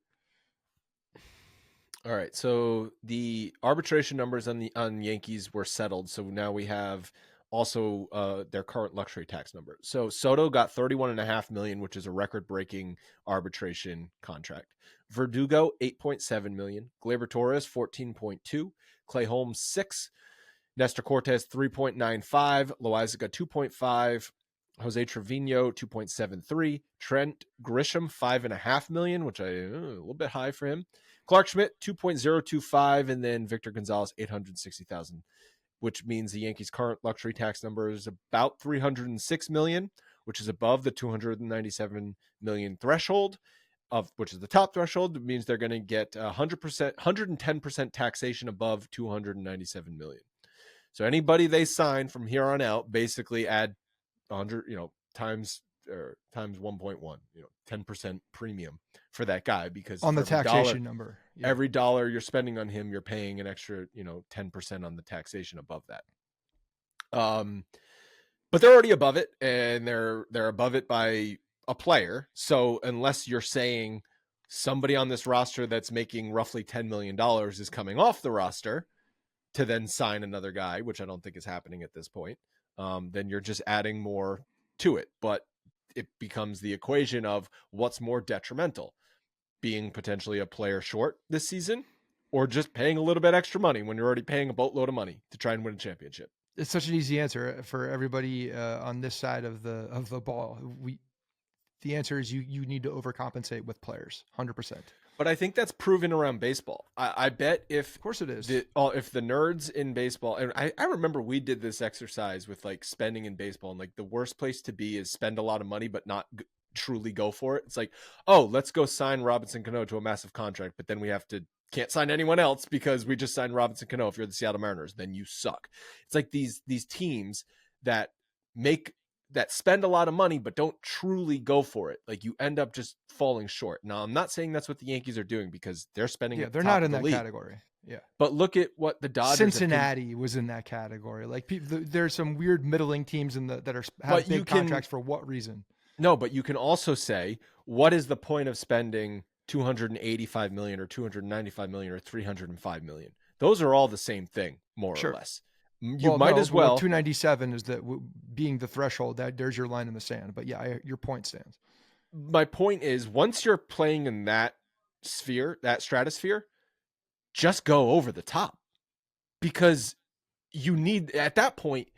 All right. So the arbitration numbers on Yankees were settled. So now we have also their current luxury tax number. So Soto got $31.5 million, which is a record-breaking arbitration contract. Verdugo, $8.7 million. Gleyber Torres, $14.2. Clay Holmes, $6. Nestor Cortes, $3.95. Loaizaga, $2.5. Jose Trevino, $2.73. Trent Grisham, $5.5 million, which a little bit high for him. Clark Schmidt, $2.025, and then Victor Gonzalez, $860,000, which means the Yankees' current luxury tax number is about $306 million, which is above the $297 million threshold, which is the top threshold. It means they're going to get 100%, 110% taxation above $297 million. So anybody they sign from here on out basically add 100, times 1.1, 10% premium for that guy, because on the taxation number, every dollar you're spending on him, you're paying an extra, 10% on the taxation above that. But they're already above it, and they're above it by a player. So unless you're saying somebody on this roster that's making roughly $10 million is coming off the roster to then sign another guy, which I don't think is happening at this point, then you're just adding more to it. But it becomes the equation of what's more detrimental, being potentially a player short this season, or just paying a little bit extra money when you're already paying a boatload of money to try and win a championship. It's such an easy answer for everybody on this side of the ball. The answer is you need to overcompensate with players, 100%. But I think that's proven around baseball. I bet if, of course it is, if the nerds in baseball, and I remember we did this exercise with like spending in baseball, and like the worst place to be is spend a lot of money but not truly go for it. It's like, oh, let's go sign Robinson Cano to a massive contract, but then we can't sign anyone else because we just signed Robinson Cano. If you're the Seattle Mariners, then you suck. It's like these teams that spend a lot of money but don't truly go for it. Like you end up just falling short. Now, I'm not saying that's what the Yankees are doing, because they're spending. Yeah, they're not in that category. Yeah, but look at what the Dodgers. Cincinnati was in that category. Like there's some weird middling teams that have big contracts for what reason? No, but you can also say, what is the point of spending $285 million or $295 million or $305 million? Those are all the same thing, more or less. Might as well. 297 is being the threshold. That there's your line in the sand. But yeah, your point stands. My point is, once you're playing in that sphere, that stratosphere, just go over the top, because at that point,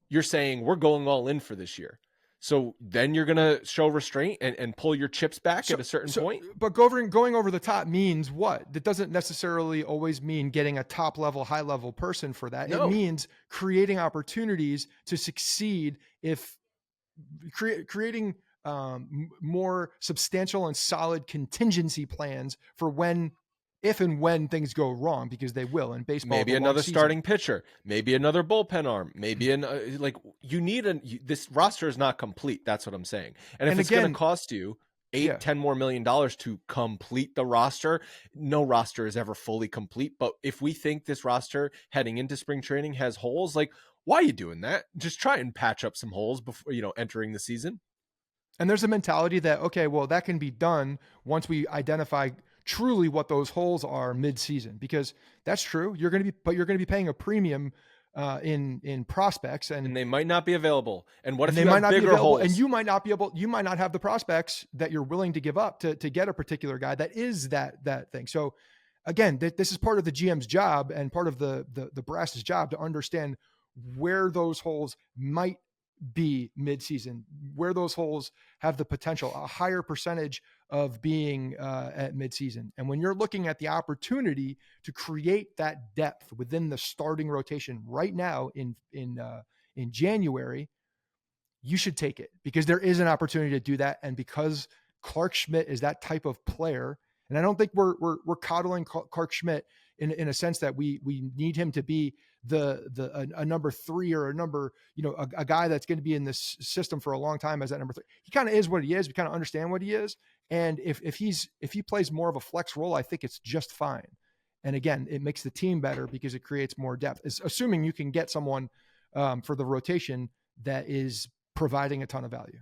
you're saying we're going all in for this year. So then you're going to show restraint and pull your chips back at a certain point. But going over the top means what? That doesn't necessarily always mean getting a top level, high level person for that. No. It means creating opportunities to succeed if creating more substantial and solid contingency plans for if and when things go wrong, because they will in baseball. Maybe another starting pitcher, maybe another bullpen arm, maybe this roster is not complete. That's what I'm saying. And if it's going to cost you $10 more million to complete the roster, no roster is ever fully complete. But if we think this roster heading into spring training has holes, like, why are you doing that? Just try and patch up some holes before, entering the season. And there's a mentality that, okay, well, that can be done once we identify truly what those holes are mid-season, because that's true. You're going to be paying a premium in prospects, and they might not be available. And what if they you might have not bigger be available, holes? and you might not have the prospects that you're willing to give up to get a particular guy that is that thing. So again, this is part of the GM's job and part of the brass's job to understand where those holes might be mid-season, where those holes have the potential, a higher percentage of being at mid-season. And when you're looking at the opportunity to create that depth within the starting rotation right now in January, you should take it, because there is an opportunity to do that. And because Clark Schmidt is that type of player, and I don't think we're coddling Clark Schmidt in a sense that we need him to be a number 3 or a number, a guy that's going to be in this system for a long time as that number 3. He kind of is what he is. We kind of understand what he is. And if he plays more of a flex role, I think it's just fine. And again, it makes the team better because it creates more depth. It's assuming you can get someone for the rotation that is providing a ton of value.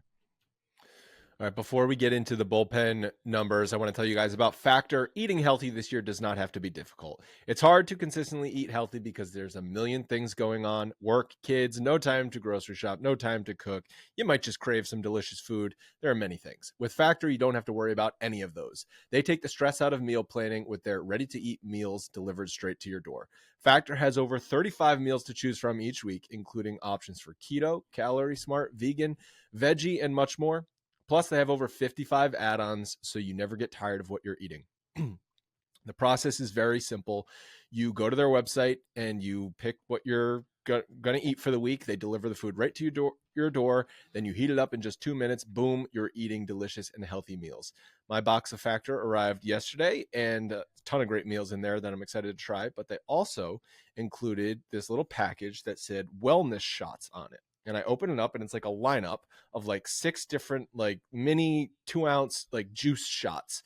All right, before we get into the bullpen numbers, I want to tell you guys about Factor. Eating healthy this year does not have to be difficult. It's hard to consistently eat healthy because there's a million things going on. Work, kids, no time to grocery shop, no time to cook. You might just crave some delicious food. There are many things. With Factor, you don't have to worry about any of those. They take the stress out of meal planning with their ready-to-eat meals delivered straight to your door. Factor has over 35 meals to choose from each week, including options for keto, calorie smart, vegan, veggie, and much more. Plus, they have over 55 add-ons, so you never get tired of what you're eating. The process is very simple. You go to their website and you pick what you're going to eat for the week. They deliver the food right to your door. Then you heat it up in just 2 minutes. Boom, you're eating delicious and healthy meals. My box of Factor arrived yesterday, and a ton of great meals in there that I'm excited to try. But they also included this little package that said wellness shots on it. And I open it up, and it's like a lineup of like 6 different like mini 2-ounce like juice shots,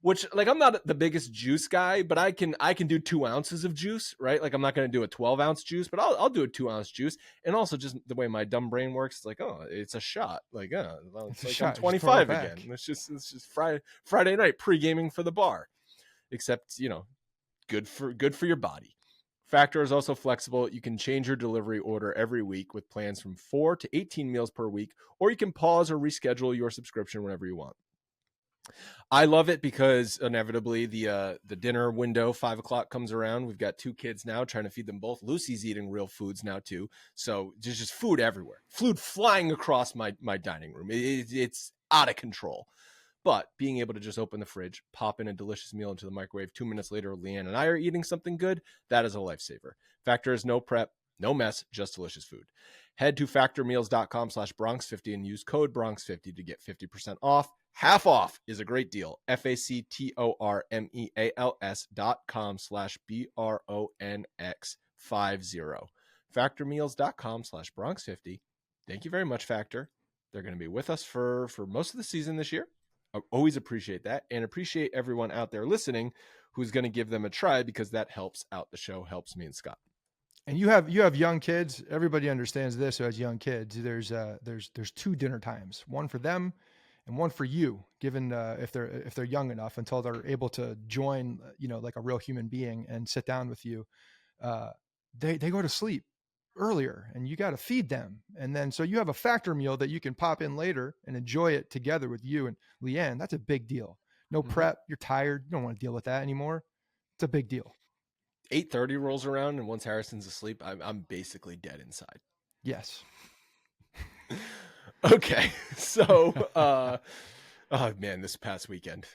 which, like, I'm not the biggest juice guy, but I can do 2 ounces of juice, right? Like, I'm not going to do a 12-ounce juice, but I'll do a 2-ounce juice. And also just the way my dumb brain works, it's like, oh, it's a shot. Like, it's like I'm 25 again. It's just Friday night pre-gaming for the bar, except, good for your body. Factor is also flexible. You can change your delivery order every week with plans from 4 to 18 meals per week, or you can pause or reschedule your subscription whenever you want. I love it because inevitably the dinner window, 5 o'clock, comes around. We've got 2 kids now, trying to feed them both. Lucy's eating real foods now too. So there's just food everywhere. Food flying across my dining room. It's out of control. But being able to just open the fridge, pop in a delicious meal into the microwave, 2 minutes later, Leanne and I are eating something good, that is a lifesaver. Factor is no prep, no mess, just delicious food. Head to factormeals.com/Bronx50 and use code Bronx50 to get 50% off. Half off is a great deal. factormeals.com/BRONX50. Factormeals.com/Bronx50. Thank you very much, Factor. They're going to be with us for most of the season this year. I always appreciate that, and appreciate everyone out there listening who's going to give them a try, because that helps out the show, helps me and Scott. And you have young kids. Everybody understands this who has young kids. There's 2 dinner times, one for them and one for you, given if they're young enough, until they're able to join, like a real human being and sit down with you. They go to sleep earlier, and you got to feed them. And then, so you have a Factor meal that you can pop in later and enjoy it together with you and Leanne. That's a big deal. No prep. You're tired. You don't want to deal with that anymore. It's a big deal. 8:30 rolls around, and once Harrison's asleep, I'm basically dead inside. Yes. Okay. So, oh man, this past weekend,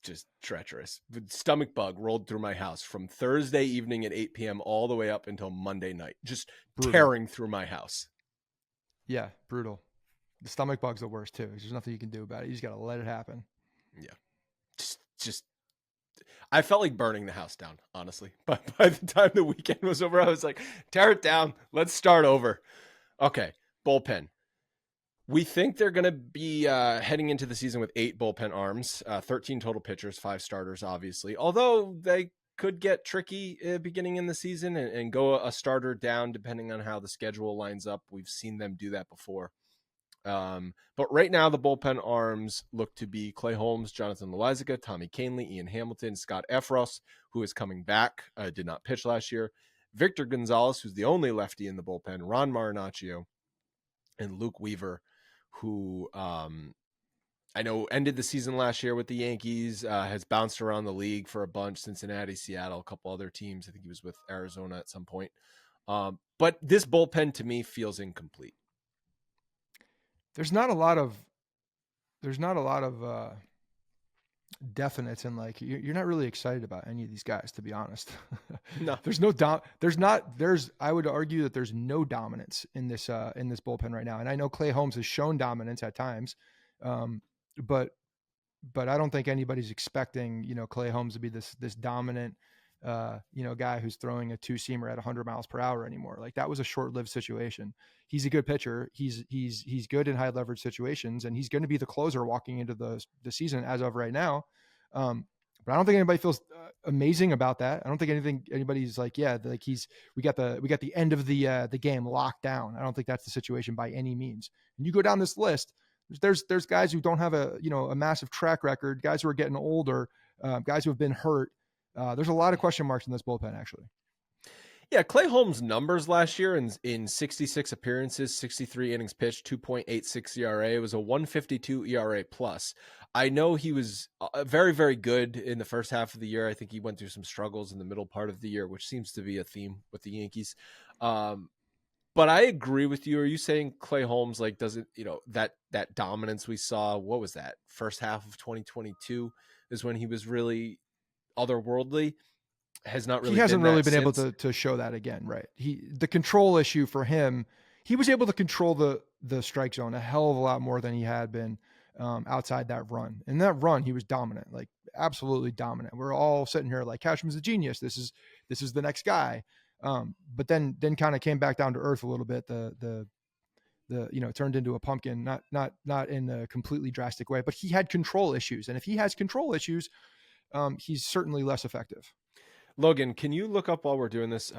just treacherous. The stomach bug rolled through my house from Thursday evening at 8 p.m. all the way up until Monday night, just Brutal. tearing through my house. Yeah, brutal. The stomach bug's the worst too. There's nothing you can do about it. You just got to let it happen. Yeah. Just I felt like burning the house down, honestly. But by the time the weekend was over, I was like, tear it down. Let's start over. Okay. Bullpen. We think they're going to be heading into the season with 8 bullpen arms, 13 total pitchers, 5 starters, obviously. Although they could get tricky beginning in the season and go a starter down depending on how the schedule lines up. We've seen them do that before. But right now, the bullpen arms look to be Clay Holmes, Jonathan Loaisiga, Tommy Kahnle, Ian Hamilton, Scott Efros, who is coming back, did not pitch last year, Victor Gonzalez, who's the only lefty in the bullpen, Ron Marinaccio, and Luke Weaver, who I know ended the season last year with the Yankees, has bounced around the league for a bunch, Cincinnati, Seattle, a couple other teams. I think he was with Arizona at some point. But this bullpen to me feels incomplete. There's not a lot of definites, and like you're not really excited about any of these guys, to be honest. No. I would argue that there's no dominance in this bullpen right now. And I know Clay Holmes has shown dominance at times. But I don't think anybody's expecting, Clay Holmes to be this dominant, guy who's throwing a 2-seamer at 100 miles per hour anymore. Like, that was a short-lived situation. He's a good pitcher. He's good in high leverage situations, and he's going to be the closer walking into the season as of right now. But I don't think anybody feels amazing about that. I don't think anybody's like, yeah, like we got the end of the game locked down. I don't think that's the situation by any means. And you go down this list, there's guys who don't have a massive track record, guys who are getting older, guys who have been hurt. There's a lot of question marks in this bullpen, actually. Yeah, Clay Holmes' numbers last year in 66 appearances, 63 innings pitched, 2.86 ERA. It was a 152 ERA plus. I know he was very, very good in the first half of the year. I think he went through some struggles in the middle part of the year, which seems to be a theme with the Yankees. But I agree with you. Are you saying Clay Holmes doesn't, that dominance we saw, what was that? First half of 2022 is when he was really otherworldly. He hasn't really been able to show that again, right? The control issue for him, he was able to control the strike zone a hell of a lot more than he had been outside that run. In that run, he was dominant, like absolutely dominant. We're all sitting here like, Cashman's a genius. This is the next guy. But then kind of came back down to earth a little bit. The turned into a pumpkin, not in a completely drastic way, but he had control issues. And if he has control issues, he's certainly less effective. Logan, can you look up while we're doing this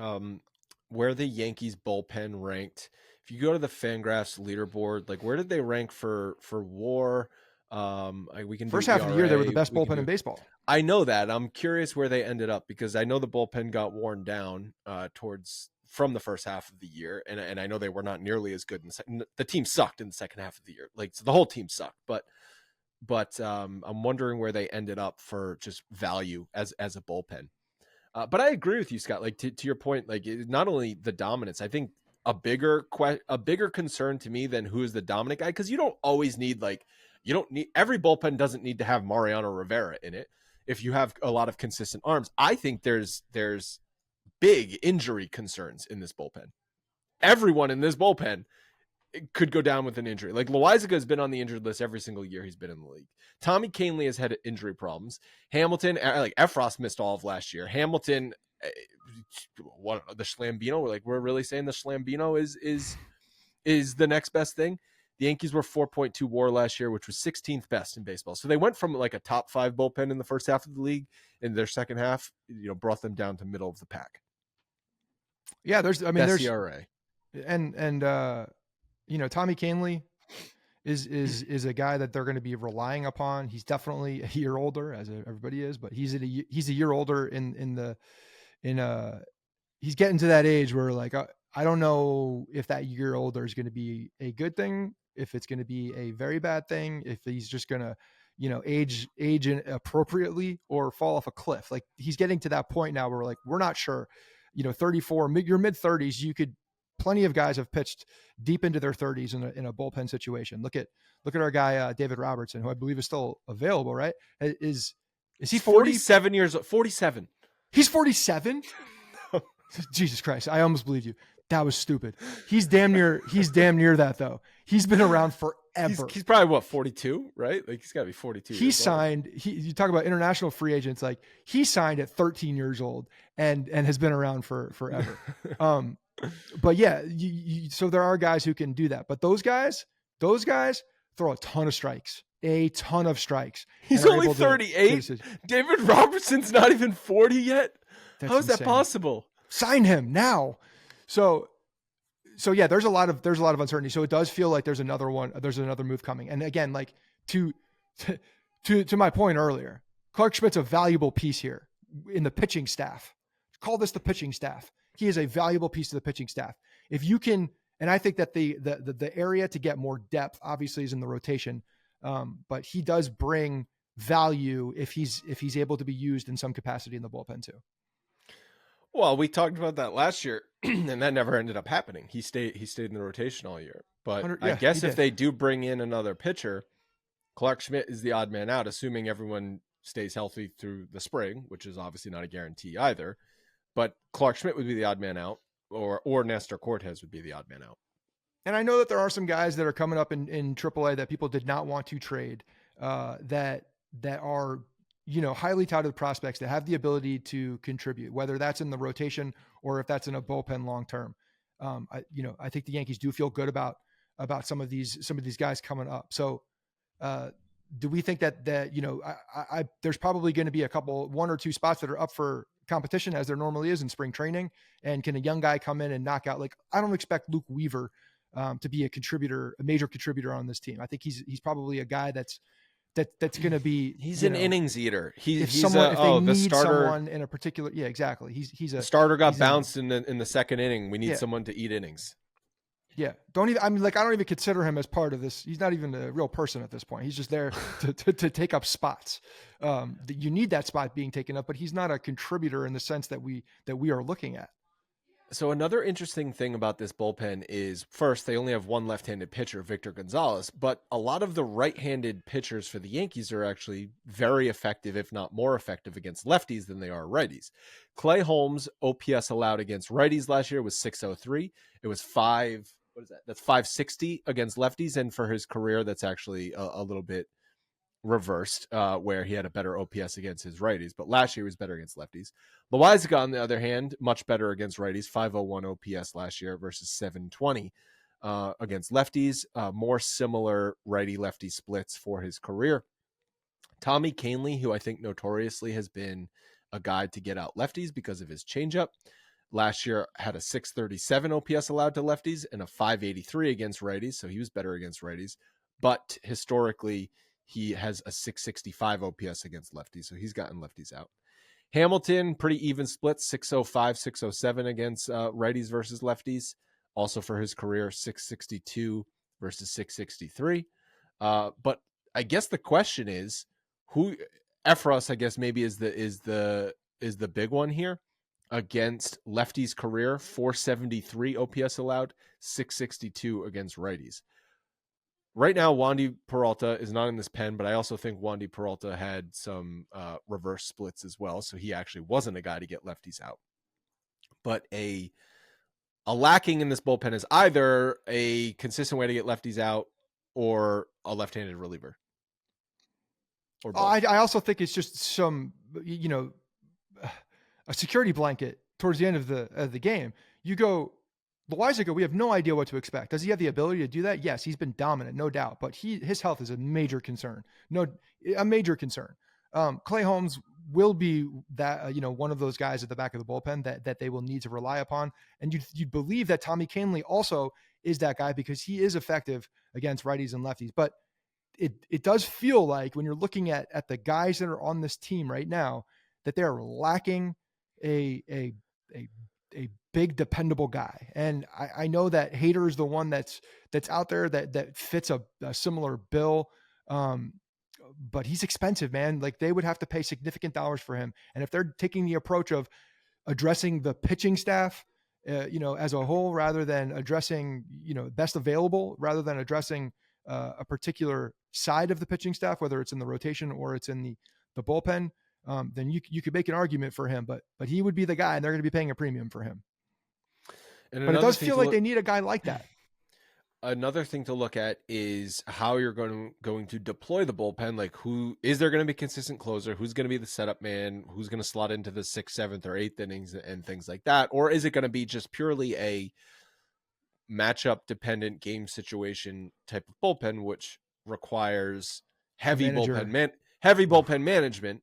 where the Yankees bullpen ranked? If you go to the Fangraphs leaderboard, where did they rank for WAR? We can first half of the year they were the best bullpen in baseball. I know that. I'm curious where they ended up, because I know the bullpen got worn down from the first half of the year, and I know they were not nearly as good in the second. The team sucked in the second half of the year. So the whole team sucked, but I'm wondering where they ended up for just value as a bullpen. But I agree with you, Scott. To your point, not only the dominance, I think a bigger concern to me than who is the dominant guy, because you don't always need every bullpen doesn't need to have Mariano Rivera in it if you have a lot of consistent arms. I think there's big injury concerns in this bullpen. Everyone in this bullpen could go down with an injury. Loaisiga has been on the injured list every single year he's been in the league. Tommy Kahnle has had injury problems. Hamilton, Efros missed all of last year. Hamilton, the Schlambino, we're really saying the Schlambino is the next best thing. The Yankees were 4.2 WAR last year, which was 16th best in baseball. So they went from a top 5 bullpen in the first half of the league, in their second half, brought them down to middle of the pack. Yeah, there's ERA. And Tommy Kahnle is a guy that they're going to be relying upon. He's definitely a year older, as everybody is, but he's a year older he's getting to that age where I don't know if that year older is going to be a good thing, if it's going to be a very bad thing, if he's just going to age appropriately or fall off a cliff. He's getting to that point now where we're not sure. 34, your mid 30s, plenty of guys have pitched deep into their 30s in a bullpen situation. Look at our guy David Robertson, who I believe is still available, right? Is he 47 years old? 47. He's 47. Jesus Christ. I almost believed you. That was stupid. He's damn near that though. He's been around forever. He's probably what, 42, right? Like he's gotta be 42. He signed, you talk about international free agents, like he signed at 13 years old and has been around for forever. But yeah, so there are guys who can do that, but those guys throw a ton of strikes. He's only 38. David Robertson's not even 40 yet. How is that possible? Sign him now. So yeah, there's a lot of uncertainty. So it does feel like there's another move coming. And again, like to my point earlier, Clark Schmidt's a valuable piece here in the pitching staff. Call this the pitching staff. He is a valuable piece of the pitching staff. If you can, and I think that the area to get more depth obviously is in the rotation. But he does bring value if he's able to be used in some capacity in the bullpen too. Well, we talked about that last year, and that never ended up happening. He stayed in the rotation all year. But I guess if they do bring in another pitcher, Clark Schmidt is the odd man out, assuming everyone stays healthy through the spring, which is obviously not a guarantee either. But Clark Schmidt would be the odd man out, or Nestor Cortez would be the odd man out. And I know that there are some guys that are coming up in AAA that people did not want to trade, that are, highly touted prospects that have the ability to contribute, whether that's in the rotation or if that's in a bullpen long-term. I think the Yankees do feel good about some of these guys coming up. So, do we think that there's probably going to be one or two spots that are up for competition as there normally is in spring training? And can a young guy come in and knock out? Like, I don't expect Luke Weaver to be a major contributor on this team. I think he's probably a guy that's going to be. He's an innings eater. If they need someone in a particular, yeah, exactly. He's a the starter got bounced in the second inning. We need someone to eat innings. Yeah, I don't even consider him as part of this. He's not even a real person at this point. He's just there to take up spots. You need that spot being taken up, but he's not a contributor in the sense that we are looking at. So another interesting thing about this bullpen is, first, they only have one left-handed pitcher, Victor Gonzalez, but a lot of the right-handed pitchers for the Yankees are actually very effective, if not more effective, against lefties than they are righties. Clay Holmes' OPS allowed against righties last year was .603. It was that's 560 against lefties, and for his career, that's actually a little bit reversed, where he had a better OPS against his righties, but last year he was better against lefties. Loaizaga, on the other hand, much better against righties, 501 OPS last year versus 720 against lefties. More similar righty-lefty splits for his career. Tommy Kahnle, who I think notoriously has been a guy to get out lefties because of his changeup, last year had a 637 OPS allowed to lefties and a 583 against righties, so he was better against righties. But historically, he has a 665 OPS against lefties, so he's gotten lefties out. Hamilton, pretty even split, 605, 607 against righties versus lefties. Also for his career, 662 versus 663. But I guess the question is, who Efros, I guess maybe is the big one here. Against lefties career, 473 OPS allowed, 662 against righties. Right now, Wandy Peralta is not in this pen, but I also think Wandy Peralta had some reverse splits as well, so he actually wasn't a guy to get lefties out. But a lacking in this bullpen is either a consistent way to get lefties out or a left-handed reliever. Or both. I also think it's just some, a security blanket towards the end of the game. You go, Loaizaga, we have no idea what to expect. Does he have the ability to do that? Yes, he's been dominant, no doubt. But his health is a major concern. Clay Holmes will be that one of those guys at the back of the bullpen that they will need to rely upon. And you'd believe that Tommy Kahnle also is that guy because he is effective against righties and lefties. But it does feel like when you're looking at the guys that are on this team right now that they're lacking a big dependable guy. And I know that Hader is the one that's out there that fits a similar bill. But he's expensive, man. Like they would have to pay significant dollars for him. And if they're taking the approach of addressing the pitching staff as a whole, rather than addressing, best available, rather than addressing a particular side of the pitching staff, whether it's in the rotation or it's in the bullpen, then you could make an argument for him, but he would be the guy, and they're going to be paying a premium for him. And But it another does thing feel to like look, they need a guy like that. another thing to look at is how you're going to deploy the bullpen. Like, who is there going to be a consistent closer? Who's going to be the setup man? Who's going to slot into the 6th, 7th, or 8th innings and things like that? Or is it going to be just purely a matchup dependent game situation type of bullpen, which requires heavy bullpen management,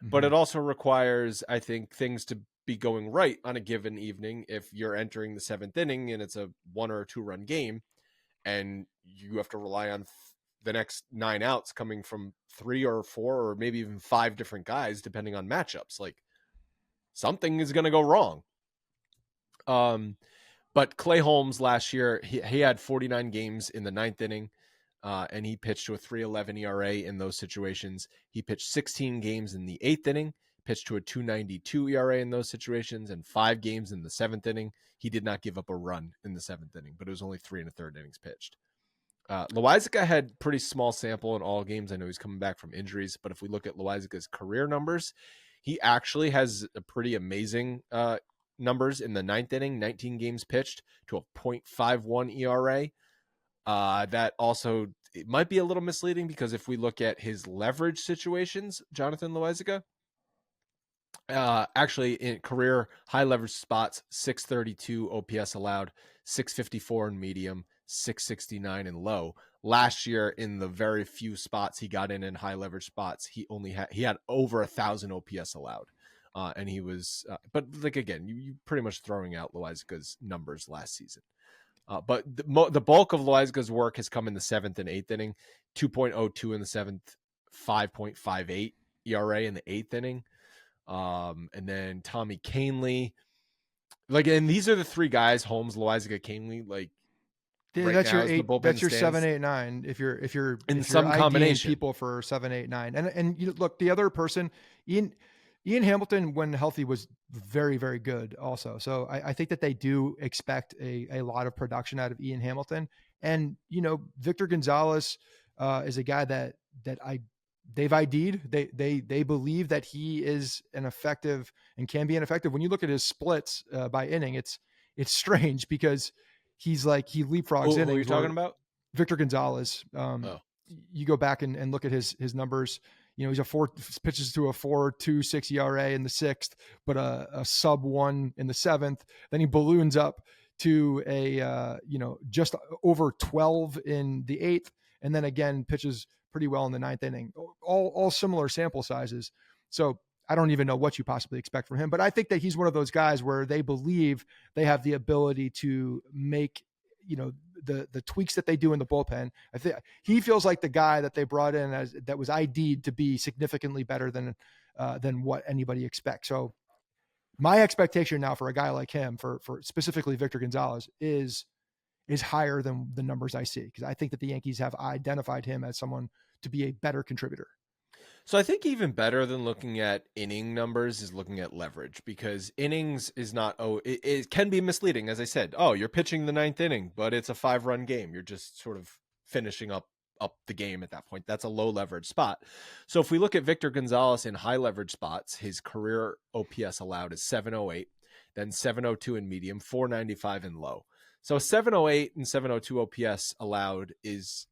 but it also requires, I think, things to be going right on a given evening. If you're entering the 7th inning and it's a 1 or 2 run game, and you have to rely on the next 9 outs coming from 3 or 4 or maybe even 5 different guys, depending on matchups, like, something is going to go wrong. But Clay Holmes last year, he had 49 games in the 9th inning, and he pitched to a 3.11 ERA in those situations. He pitched 16 games in the 8th inning, pitched to a 2.92 ERA in those situations, and 5 games in the 7th inning. He did not give up a run in the 7th inning, but it was only 3 1/3 innings pitched. Loizaga had pretty small sample in all games. I know he's coming back from injuries, but if we look at Loizaga's career numbers, he actually has a pretty amazing numbers in the 9th inning, 19 games pitched to a 0.51 ERA. That also, it might be a little misleading, because if we look at his leverage situations, Jonathan Loizaga, actually in career high leverage spots, 632 OPS allowed, 654 in medium, 669 in low. Last year, in the very few spots he got in high leverage spots, he had over 1,000 OPS allowed. And he was, but like, again, you pretty much throwing out Loizaga's numbers last season. But the bulk of Loizaga's work has come in the 7th and 8th inning, 2.02 in the 7th, 5.58 ERA in the 8th inning. And then Tommy Kahnle, like, and these are the 3 guys: Holmes, Loizaga, Kahnle. Like, right that's now, your 8. That's your 7, 8, 9. If you're in some combination, people for 7, 8, 9, and look, the other person, Ian Hamilton, when healthy, was very, very good also. So I think that they do expect a lot of production out of Ian Hamilton. And, Victor Gonzalez is a guy that they've ID'd. They believe that he is an effective and can be an effective. When you look at his splits by inning, it's strange, because he leapfrogs innings. Who are you talking about? Victor Gonzalez. You go back and look at his numbers. He's pitches to a 4.26 ERA in the 6th, but a sub 1 in the 7th. Then he balloons up to a just over 12 in the 8th, and then again pitches pretty well in the 9th inning. All similar sample sizes. So I don't even know what you possibly expect from him, but I think that he's one of those guys where they believe they have the ability to make the tweaks that they do in the bullpen. I think he feels like the guy that they brought in that was ID'd to be significantly better than what anybody expects. So my expectation now for a guy like him, for specifically Victor Gonzalez, is higher than the numbers I see, because I think that the Yankees have identified him as someone to be a better contributor. So I think even better than looking at inning numbers is looking at leverage, because innings is not, it can be misleading. As I said, you're pitching the 9th inning, but it's a 5-run game. You're just sort of finishing up the game at that point. That's a low leverage spot. So if we look at Victor Gonzalez in high leverage spots, his career OPS allowed is 708, then 702 in medium, 495 in low. So 708 and 702 OPS allowed is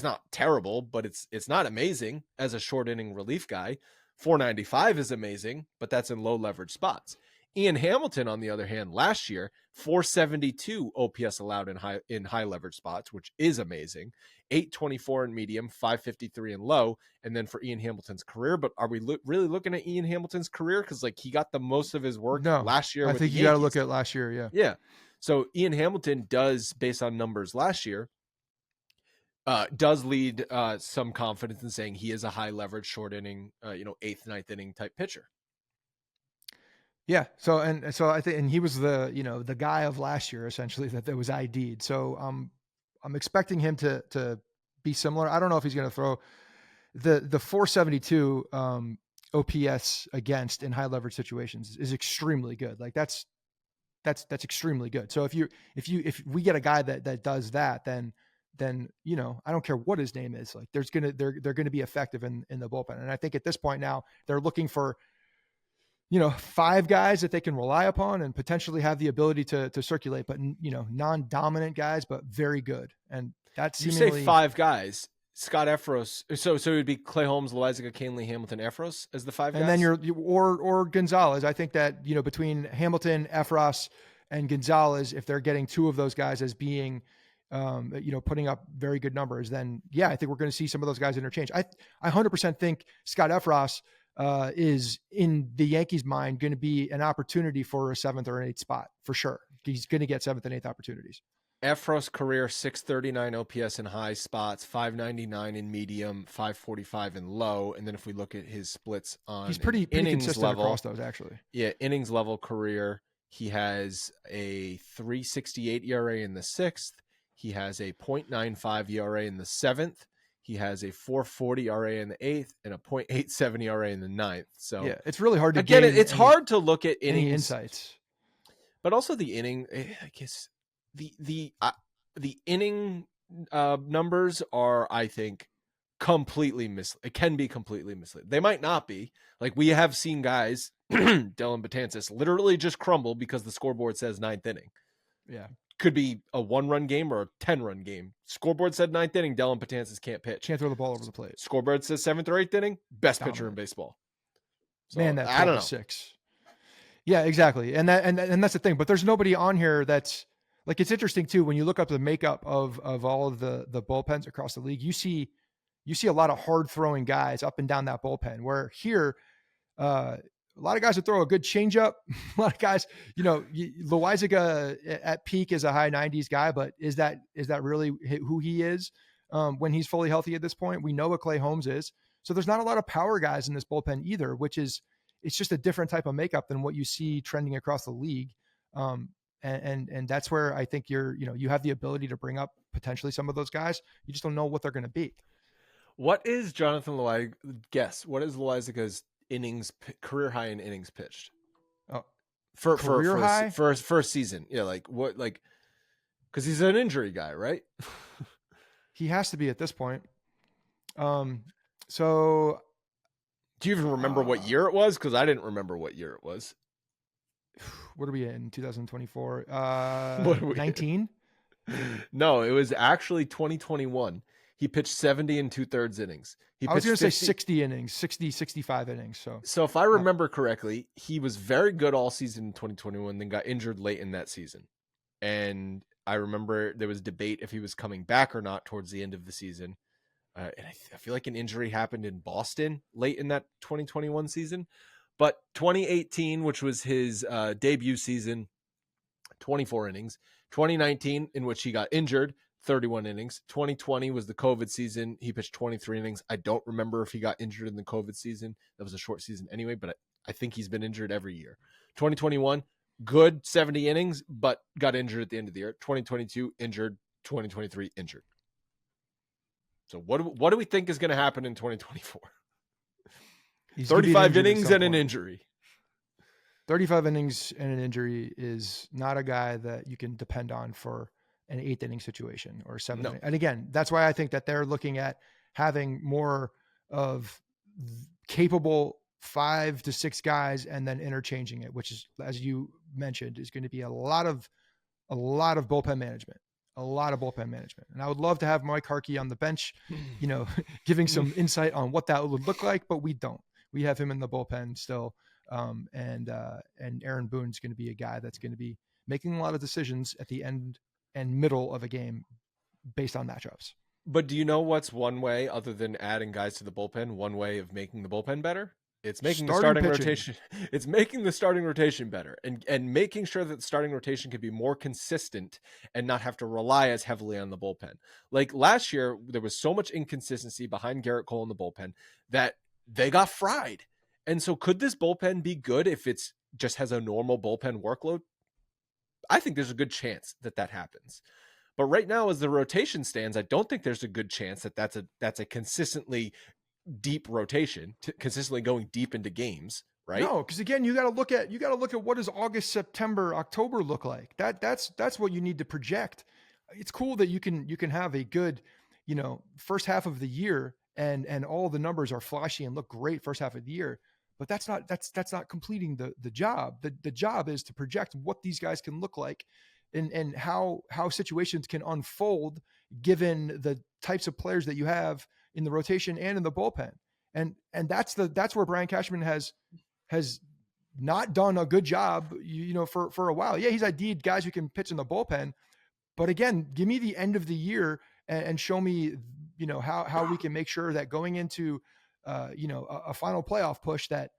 not terrible, but it's not amazing as a short inning relief guy. 495 is amazing, but that's in low leverage spots. Ian Hamilton, on the other hand, last year, 472 OPS allowed in high leverage spots, which is amazing. 824 in medium, 553 in low. And then for Ian Hamilton's career, but are we really looking at Ian Hamilton's career? Because, like, he got the most of his work last year. I think you got to look at last year. Yeah. Yeah. So Ian Hamilton does, based on numbers last year, does lead some confidence in saying he is a high leverage short inning, 8th, 9th inning type pitcher. Yeah. So I think, and he was the guy of last year, essentially, that was ID'd. So I'm expecting him to be similar. I don't know if he's going to throw the 472 OPS against in high leverage situations is extremely good. Like, that's that's extremely good. So if we get a guy that does that, then I don't care what his name is, like they're going to be effective in the bullpen. And I think at this point now they're looking for 5 guys that they can rely upon and potentially have the ability to circulate, but non-dominant guys, but very good. And that's you say 5 guys. Scott Efros. So it would be Clay Holmes, Loaizaga, Canely, Hamilton, Efros as the 5 guys. And then or Gonzalez. I think that, between Hamilton, Efros, and Gonzalez, if they're getting 2 of those guys as being, putting up very good numbers, then yeah, I think we're going to see some of those guys interchange. I 100% think Scott Efros is in the Yankees' mind going to be an opportunity for a 7th or an 8th spot for sure. He's going to get 7th and 8th opportunities. Efros career 639 OPS in high spots, 599 in medium, 545 in low. And then if we look at his splits on he's pretty innings consistent level, across those actually. Yeah, innings level career, he has a 368 ERA in the 6th. He has a 0.95 ERA in the 7th. He has a 440 ERA in the 8th and a 0.87 ERA in the 9th. So yeah, it's really hard to again, it's hard to look at innings insights, but also the inning. I guess the inning numbers are, I think, completely it can be completely misleading. They might not be. Like we have seen guys, Dylan Betances, literally just crumble because the scoreboard says 9th inning. Yeah. Could be a 1-run game or a 10-run game. Scoreboard said 9th inning, Dylan Betances can't pitch. Can't throw the ball over the plate. Scoreboard says 7th or 8th inning, best Dominant pitcher in baseball. So, Man, that I don't know. 6. Yeah, exactly. And that's the thing. But there's nobody on here that's like, it's interesting too, when you look up the makeup of all of the bullpens across the league, you see a lot of hard throwing guys up and down that bullpen, where here, a lot of guys that throw a good changeup, a lot of guys, Loaizaga at peak is a high 90s guy, but is that really who he is when he's fully healthy at this point? We know what Clay Holmes is. So there's not a lot of power guys in this bullpen either, it's just a different type of makeup than what you see trending across the league. And that's where I think you have the ability to bring up potentially some of those guys. You just don't know what they're going to be. What is Jonathan Loaizaga? Guess what is Loaizaga's career high in innings pitched? Oh, for high for his first season. Yeah, because he's an injury guy, right? He has to be at this point. So do you even remember what year it was? Because I didn't remember what year it was. What are we in 2024? 19? No, it was actually 2021. He pitched 70 and 2/3 innings. I was going to say 60 innings, 65 innings. So if I remember correctly, he was very good all season in 2021, then got injured late in that season. And I remember there was debate if he was coming back or not towards the end of the season. And I feel like an injury happened in Boston late in that 2021 season. But 2018, which was his debut season, 24 innings. 2019, in which he got injured, 31 innings. 2020 was the COVID season. He pitched 23 innings. I don't remember if he got injured in the COVID season. That was a short season anyway, but I think he's been injured every year. 2021, good 70 innings, but got injured at the end of the year. 2022, injured. 2023, injured. So what do we think is going to happen in 2024? 35 innings and an injury. 35 innings and an injury is not a guy that you can depend on for an 8th inning situation or 7th. No. And again, that's why I think that they're looking at having more of capable 5 to 6 guys and then interchanging it, which is, as you mentioned, is going to be a lot of bullpen management. And I would love to have Mike Harkey on the bench, giving some insight on what that would look like, but we don't. We have him in the bullpen still. And Aaron Boone's going to be a guy that's going to be making a lot of decisions at the end and middle of a game based on matchups. But do you know what's one way, other than adding guys to the bullpen, one way of making the bullpen better? It's making the starting rotation. It's making the starting rotation better and making sure that the starting rotation can be more consistent and not have to rely as heavily on the bullpen. Like last year, there was so much inconsistency behind Garrett Cole in the bullpen that they got fried. And so could this bullpen be good if it's just has a normal bullpen workload? I think there's a good chance that happens. But right now, as the rotation stands, I don't think there's a good chance that that's a consistently deep rotation, consistently going deep into games, right? No, because again, you got to look at what does August, September, October look like. That's what you need to project. It's cool that you can have a good, first half of the year and all the numbers are flashy and look great first half of the year. But that's not completing the job. The job is to project what these guys can look like and how situations can unfold given the types of players that you have in the rotation and in the bullpen. And that's where Brian Cashman has not done a good job, for a while. Yeah, he's ID'd guys who can pitch in the bullpen, but again, give me the end of the year and show me, how we can make sure that going into, a final playoff push that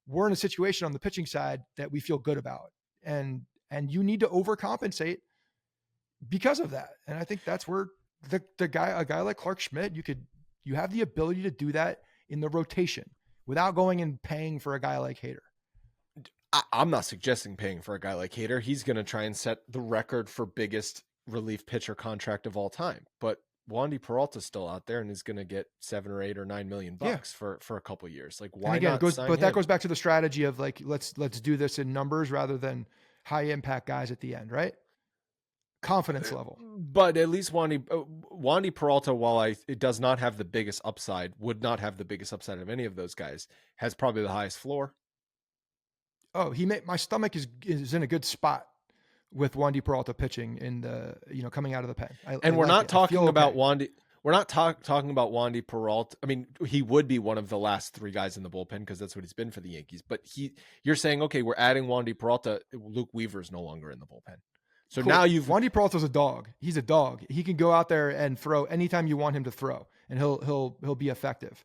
we're in a situation on the pitching side that we feel good about. And you need to overcompensate because of that. And I think that's where a guy like Clark Schmidt, you have the ability to do that in the rotation without going and paying for a guy like Hader. I'm not suggesting paying for a guy like Hader. He's going to try and set the record for biggest relief pitcher contract of all time. But Wandy Peralta's still out there and is going to get $7 or $8 or $9 million for a couple of years. Like, why not sign him? That goes back to the strategy of like, let's do this in numbers rather than high impact guys at the end, right? Confidence level. But at least Wandy Peralta, while it does not have the biggest upside, would not have the biggest upside of any of those guys, has probably the highest floor. Oh, my stomach is in a good spot with Wandy Peralta pitching in the, coming out of the pen. We're not talking about Wandy. We're not talking about Wandy Peralta. I mean, he would be one of the last three guys in the bullpen because that's what he's been for the Yankees. But you're saying, okay, we're adding Wandy Peralta. Luke Weaver is no longer in the bullpen. So cool. Now Wandy Peralta's a dog. He's a dog. He can go out there and throw anytime you want him to throw, and he'll be effective.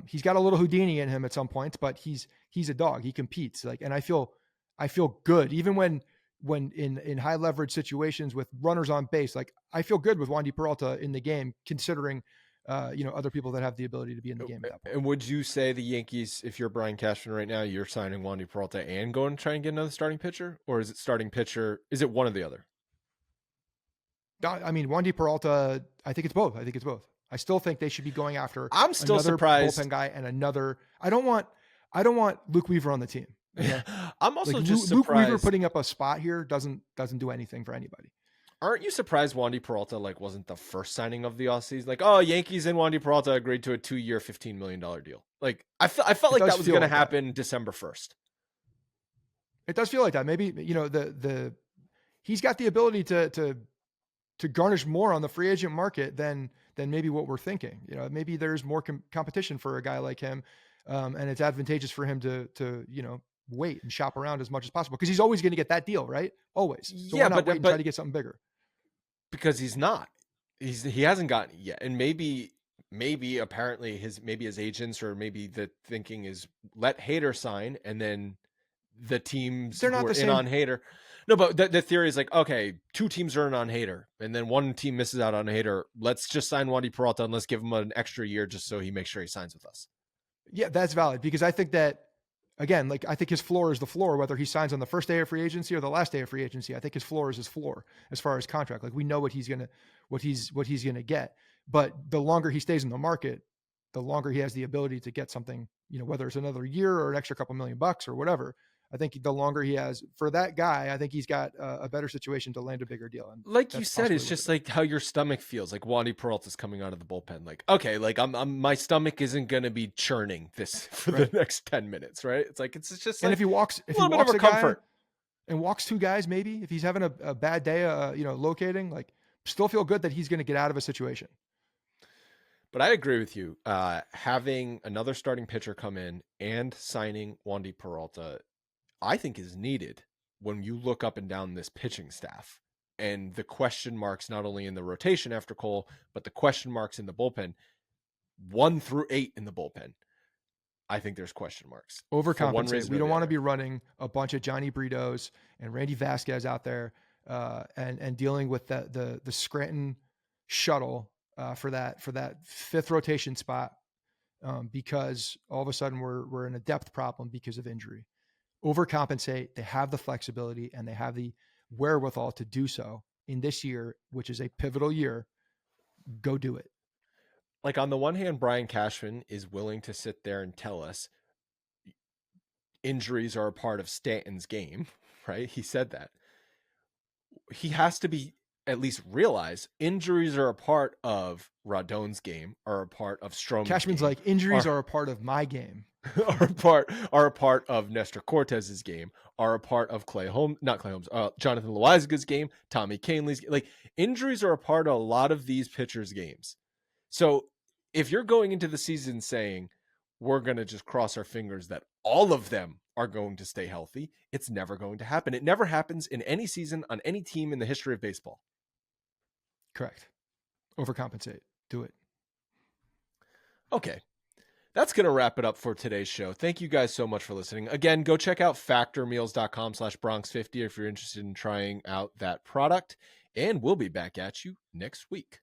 He's got a little Houdini in him at some points, but he's a dog. He competes and I feel good even when in high leverage situations with runners on base. Like, I feel good with Wandy Peralta in the game, considering other people that have the ability to be in the game at that point. And would you say the Yankees, if you're Brian Cashman right now, you're signing Wandy Peralta and going to try and get another starting pitcher, or is it starting pitcher? Is it one or the other? I mean, Wandy Peralta, I think it's both. I still think they should be going after. I'm still another surprised. Bullpen guy and another. I don't want Luke Weaver on the team. Yeah. I'm also just Luke surprised. Weaver putting up a spot here doesn't do anything for anybody. Aren't you surprised Wandy Peralta wasn't the first signing of the offseason? Like, oh, Yankees and Wandy Peralta agreed to a 2-year, $15 million deal. Like, I felt like that was going to happen December 1st. It does feel like that. Maybe he's got the ability to garnish more on the free agent market than maybe what we're thinking. Maybe there's more competition for a guy like him, and it's advantageous for him to wait and shop around as much as possible because he's always going to get that deal, right? Always. So why not wait and try to get something bigger? Because he's not. He hasn't gotten it yet, and maybe apparently his agents or maybe the thinking is let Hader sign and then the teams they're not who are the in same on Hader. No, but the theory is like, okay, 2 teams are in on Hader, and then 1 team misses out on Hader. Let's just sign Wandy Peralta and let's give him an extra year just so he makes sure he signs with us. Yeah, that's valid because I think that, again, I think his floor is the floor, whether he signs on the first day of free agency or the last day of free agency. I think his floor is his floor as far as contract. Like, we know what he's gonna get. But the longer he stays in the market, the longer he has the ability to get something, whether it's another year or an extra couple $1 million or whatever. I think the longer he has for that guy, I think he's got a better situation to land a bigger deal. And like you said, it's just like how your stomach feels. Like Wandy Peralta's coming out of the bullpen. Like, okay, like my stomach isn't going to be churning this for the next 10 minutes. Right. It's like, it's just, and if he walks a comfort and walks 2 guys, maybe if he's having a bad day, locating, like, still feel good that he's going to get out of a situation. But I agree with you. Having another starting pitcher come in and signing Wandy Peralta, I think is needed when you look up and down this pitching staff and the question marks, not only in the rotation after Cole, but the question marks in the bullpen, 1 through 8 in the bullpen. I think there's question marks. Overcompensate. We don't want to be running a bunch of Johnny Britos and Randy Vasquez out there and dealing with the Scranton shuttle for that 5th rotation spot because all of a sudden we're in a depth problem because of injury. Overcompensate. They have the flexibility and they have the wherewithal to do so in this year, which is a pivotal year. Go do it. Like, on the one hand, Brian Cashman is willing to sit there and tell us injuries are a part of Stanton's game, right? He said that. He has to be at least realize injuries are a part of Rodon's game, are a part of Stroman's Cashman's game, like, injuries are a part of my game. are a part of Nestor Cortez's game, are a part of Jonathan Loizaga's game, Tommy Kahnle's game. Like, injuries are a part of a lot of these pitchers' games. So if you're going into the season saying we're going to just cross our fingers that all of them are going to stay healthy, it's never going to happen. It never happens in any season on any team in the history of baseball. Correct. Overcompensate. Do it. Okay. That's going to wrap it up for today's show. Thank you guys so much for listening. Again, go check out factormeals.com/Bronx50 if you're interested in trying out that product. And we'll be back at you next week.